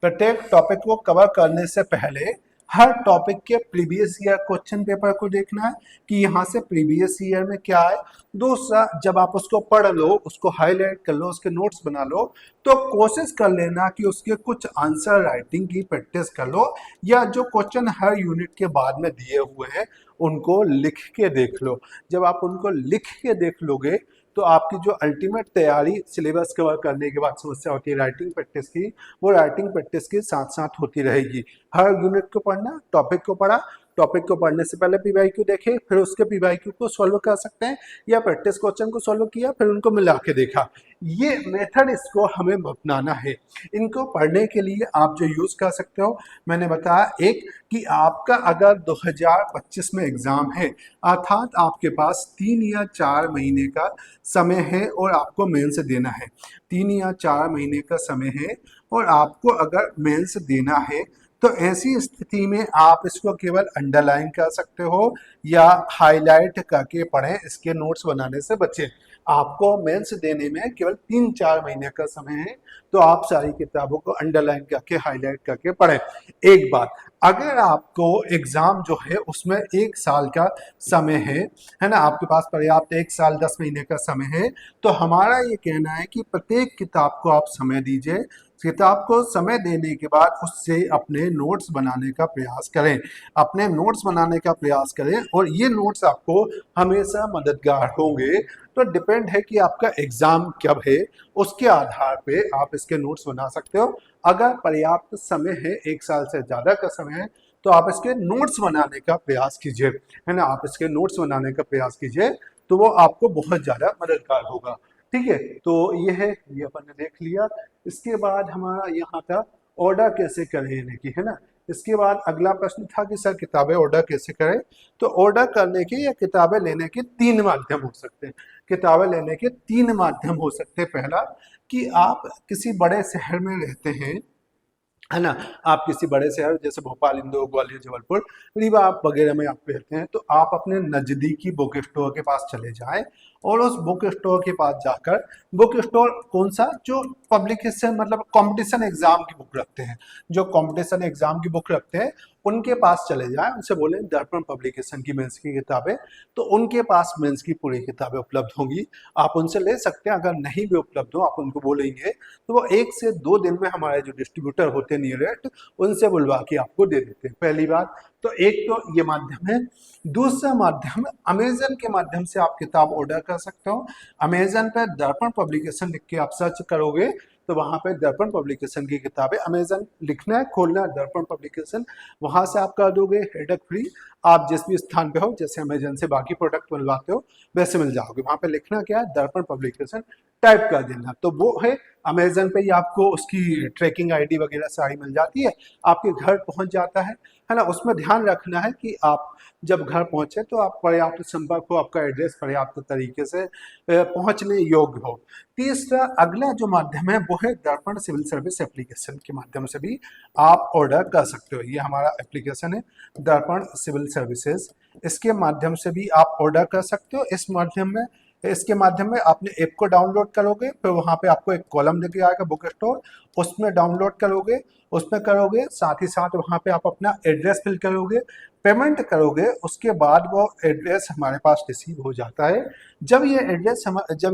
प्रत्येक टॉपिक को कवर करने से पहले हर टॉपिक के प्रीवियस ईयर क्वेश्चन पेपर को देखना है कि यहाँ से प्रीवियस ईयर में क्या है। दूसरा, जब आप उसको पढ़ लो, उसको हाईलाइट कर लो, उसके नोट्स बना लो, तो कोशिश कर लेना कि उसके कुछ आंसर राइटिंग की प्रैक्टिस कर लो, या जो क्वेश्चन हर यूनिट के बाद में दिए हुए हैं उनको लिख के देख लो। जब आप उनको लिख के देख लोगे तो आपकी जो अल्टीमेट तैयारी सिलेबस कवर करने के बाद समस्या होती है राइटिंग प्रैक्टिस की, वो राइटिंग प्रैक्टिस के साथ साथ होती रहेगी। हर यूनिट को पढ़ना, टॉपिक को पढ़ा, टॉपिक को पढ़ने से पहले पीवाईक्यू देखे, फिर उसके पीवाईक्यू को सॉल्व कर सकते हैं, या प्रैक्टिस क्वेश्चन को सॉल्व किया फिर उनको मिला के देखा। ये मेथड इसको हमें अपनाना है। इनको पढ़ने के लिए आप जो यूज कर सकते हो, मैंने बताया एक कि आपका अगर 2025 में एग्जाम है, अर्थात आपके पास 3 या 4 महीने का समय है और आपको मेंस देना है, 3 या 4 महीने का समय है और आपको अगर मेंस देना है, तो ऐसी स्थिति में आप इसको केवल अंडरलाइन कर सकते हो या हाईलाइट करके पढ़ें, इसके नोट्स बनाने से बचें। आपको मेंस देने में केवल 3-4 महीने का समय है, तो आप सारी किताबों को अंडरलाइन करके, हाईलाइट करके पढ़ें। एक बात, अगर आपको एग्जाम जो है उसमें 1 साल का समय है ना, आपके पास पर्याप्त 1 साल 10 महीने का समय है, तो हमारा ये कहना है कि प्रत्येक किताब को आप समय दीजिए। किताब को समय देने के बाद उससे अपने नोट्स बनाने का प्रयास करें, अपने नोट्स बनाने का प्रयास करें, और ये नोट्स आपको हमेशा मददगार होंगे। तो डिपेंड है कि आपका एग्जाम कब है, उसके आधार पे आप इसके नोट्स बना सकते हो। अगर पर्याप्त समय है, 1 साल से ज्यादा का समय है, तो आप इसके नोट्स बनाने का प्रयास कीजिए, है ना, आप इसके नोट्स बनाने का प्रयास कीजिए, तो वो आपको बहुत ज्यादा मददगार होगा। ठीक है, तो ये है, ये अपन ने देख लिया। इसके बाद हमारा यहाँ था ऑर्डर कैसे करें यानी कि, है ना। इसके बाद अगला प्रश्न था कि सर किताबें ऑर्डर कैसे करें। तो ऑर्डर करने के या किताबें लेने के 3 माध्यम हो सकते हैं। किताबें लेने के 3 माध्यम हो सकते हैं। पहला कि आप किसी बड़े शहर में रहते हैं, है ना, आप किसी बड़े शहर जैसे भोपाल, इंदौर, ग्वालियर, जबलपुर, रीवा वगैरह में आप रहते हैं, तो आप अपने नजदीकी बुक स्टोर के पास चले जाएं और उस बुक स्टोर के पास जाकर, बुक स्टोर कौन सा, जो पब्लिकेशन मतलब कंपटीशन एग्जाम की बुक रखते हैं, जो कंपटीशन एग्जाम की बुक रखते हैं, उनके पास चले जाएं, उनसे बोलें दर्पण पब्लिकेशन की मेंस की किताबें, तो उनके पास मेंस की पूरी किताबें उपलब्ध होंगी। आप उनसे ले सकते हैं। अगर नहीं भी उपलब्ध हो, आप उनको बोलेंगे तो वो 1 से 2 दिन में हमारे जो डिस्ट्रीब्यूटर होते हैं नियरेस्ट, उनसे बुलवा के आपको दे देते हैं। पहली बात तो एक तो ये माध्यम है। दूसरा माध्यम अमेजन के माध्यम से आप किताब ऑर्डर कर सकते हो। अमेजन पर दर्पण पब्लिकेशन लिख के आप सर्च करोगे तो वहां पे दर्पण पब्लिकेशन की किताबें, अमेजन लिखना है, खोलना है दर्पण पब्लिकेशन, वहां से आप कर दोगे हेडक फ्री। आप जिस भी स्थान पे हो, जैसे अमेजन से बाकी प्रोडक्ट बनवाते हो वैसे मिल जाओगे। वहां पे लिखना क्या है, दर्पण पब्लिकेशन टाइप कर देना, तो वो है। अमेजन पे ही आपको उसकी ट्रैकिंग आईडी वगैरह सारी मिल जाती है, आपके घर पहुंच जाता है ना। उसमें ध्यान रखना है कि आप जब घर पहुंचे तो आप पर्याप्त संपर्क हो, आपका एड्रेस पर्याप्त तरीके से पहुंचने योग्य हो। तीसरा अगला जो माध्यम है वो है दर्पण सिविल सर्विस एप्लीकेशन के माध्यम से भी आप ऑर्डर कर सकते हो। ये हमारा एप्लीकेशन है दर्पण सिविल सर्विसेज, इसके माध्यम से भी आप ऑर्डर कर सकते हो। इसके माध्यम में आपने ऐप को डाउनलोड करोगे, फिर वहां पे आपको एक कॉलम दिख आएगा बुक स्टोर, उसमें डाउनलोड करोगे, उसमें करोगे, साथ ही साथ वहां पे आप अपना एड्रेस फिल करोगे, पेमेंट करोगे, उसके बाद वो एड्रेस हमारे पास रिसीव हो जाता है। जब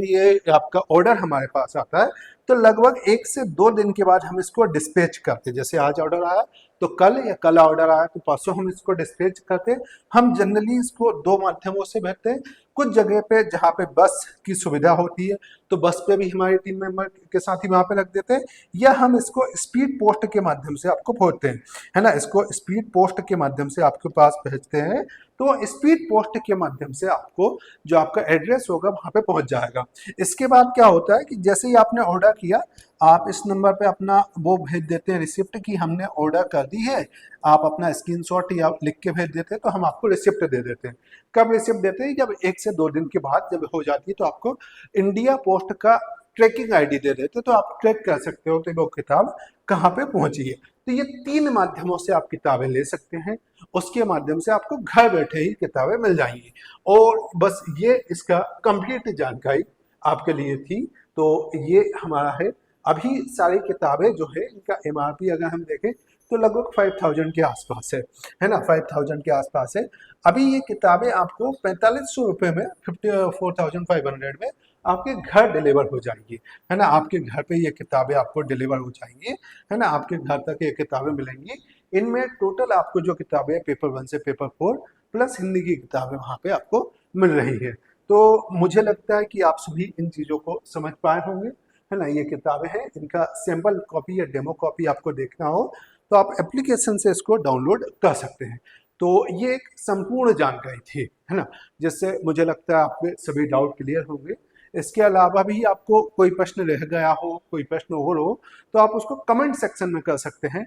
ये आपका ऑर्डर हमारे पास आता है तो लगभग 1 से 2 दिन के बाद हम इसको डिस्पैच करते हैं। जैसे आज ऑर्डर आया तो कल, या कल ऑर्डर आया तो परसों हम इसको डिस्पैच करते हैं। हम जनरली इसको 2 माध्यमों से भेजते हैं। कुछ जगह पे जहाँ पे बस की सुविधा होती है तो बस पे भी हमारे टीम मेंबर के साथ ही वहां पे रख देते हैं, या हम इसको स्पीड पोस्ट के माध्यम से आपको भेजते हैं, है ना। इसको स्पीड पोस्ट के माध्यम से आपके पास भेजते हैं, तो स्पीड पोस्ट के माध्यम से आपको जो आपका एड्रेस होगा वहां पे पहुंच जाएगा। इसके बाद क्या होता है कि जैसे ही आपने ऑर्डर किया, आप इस नंबर पे अपना वो भेज देते हैं रिसिप्ट की हमने ऑर्डर कर दी है, आप अपना स्क्रीनशॉट या लिख के भेज देते हैं, तो हम आपको रिसिप्ट दे देते हैं। कब रिसिप्ट देते हैं, जब 1 से 2 दिन के बाद जब हो जाती है तो आपको इंडिया पोस्ट का ट्रैकिंग आईडी दे देते, तो आप ट्रैक कर सकते हो कि वो किताब कहाँ पे पहुंची है। तो ये 3 माध्यमों से आप किताबें ले सकते हैं, उसके माध्यम से आपको घर बैठे ही किताबें मिल जाएंगी। और बस ये इसका कंप्लीट जानकारी आपके लिए थी। तो ये हमारा है। अभी सारी किताबें जो है इनका एमआरपी अगर हम देखें तो लगभग 5000 के आसपास है ना, 5000 के आसपास है। अभी ये किताबें आपको 4500 रुपये में, 54,500 में आपके घर डिलीवर हो जाएंगी, है ना। आपके घर पे ये किताबें आपको डिलीवर हो जाएंगी, है ना। आपके घर तक ये किताबें मिलेंगी। इनमें टोटल आपको जो किताबें पेपर 1 से पेपर 4 प्लस हिंदी की किताबें वहाँ पे आपको मिल रही है। तो मुझे लगता है कि आप सभी इन चीज़ों को समझ पाए होंगे, है ना। ये किताबें हैं, इनका सैम्पल कॉपी या डेमो कॉपी आपको देखना हो तो आप एप्लीकेशन से इसको डाउनलोड कर सकते हैं। तो ये एक संपूर्ण जानकारी थी, है ना, जिससे मुझे लगता है आपके सभी डाउट क्लियर होंगे। इसके अलावा भी आपको कोई प्रश्न रह गया हो, कोई प्रश्न और हो, तो आप उसको कमेंट सेक्शन में कर सकते हैं,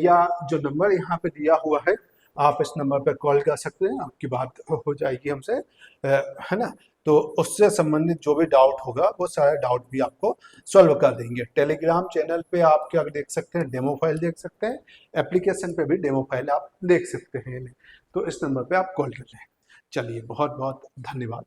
या जो नंबर यहाँ पे दिया हुआ है आप इस नंबर पर कॉल कर सकते हैं, आपकी बात हो जाएगी हमसे, है ना। तो उससे संबंधित जो भी डाउट होगा वो सारा डाउट भी आपको सॉल्व कर देंगे। टेलीग्राम चैनल पे आप क्या देख सकते हैं, डेमो फाइल देख सकते हैं, एप्लीकेशन पे भी डेमो फाइल आप देख सकते हैं। तो इस नंबर पे आप कॉल कर लें। चलिए, बहुत बहुत धन्यवाद।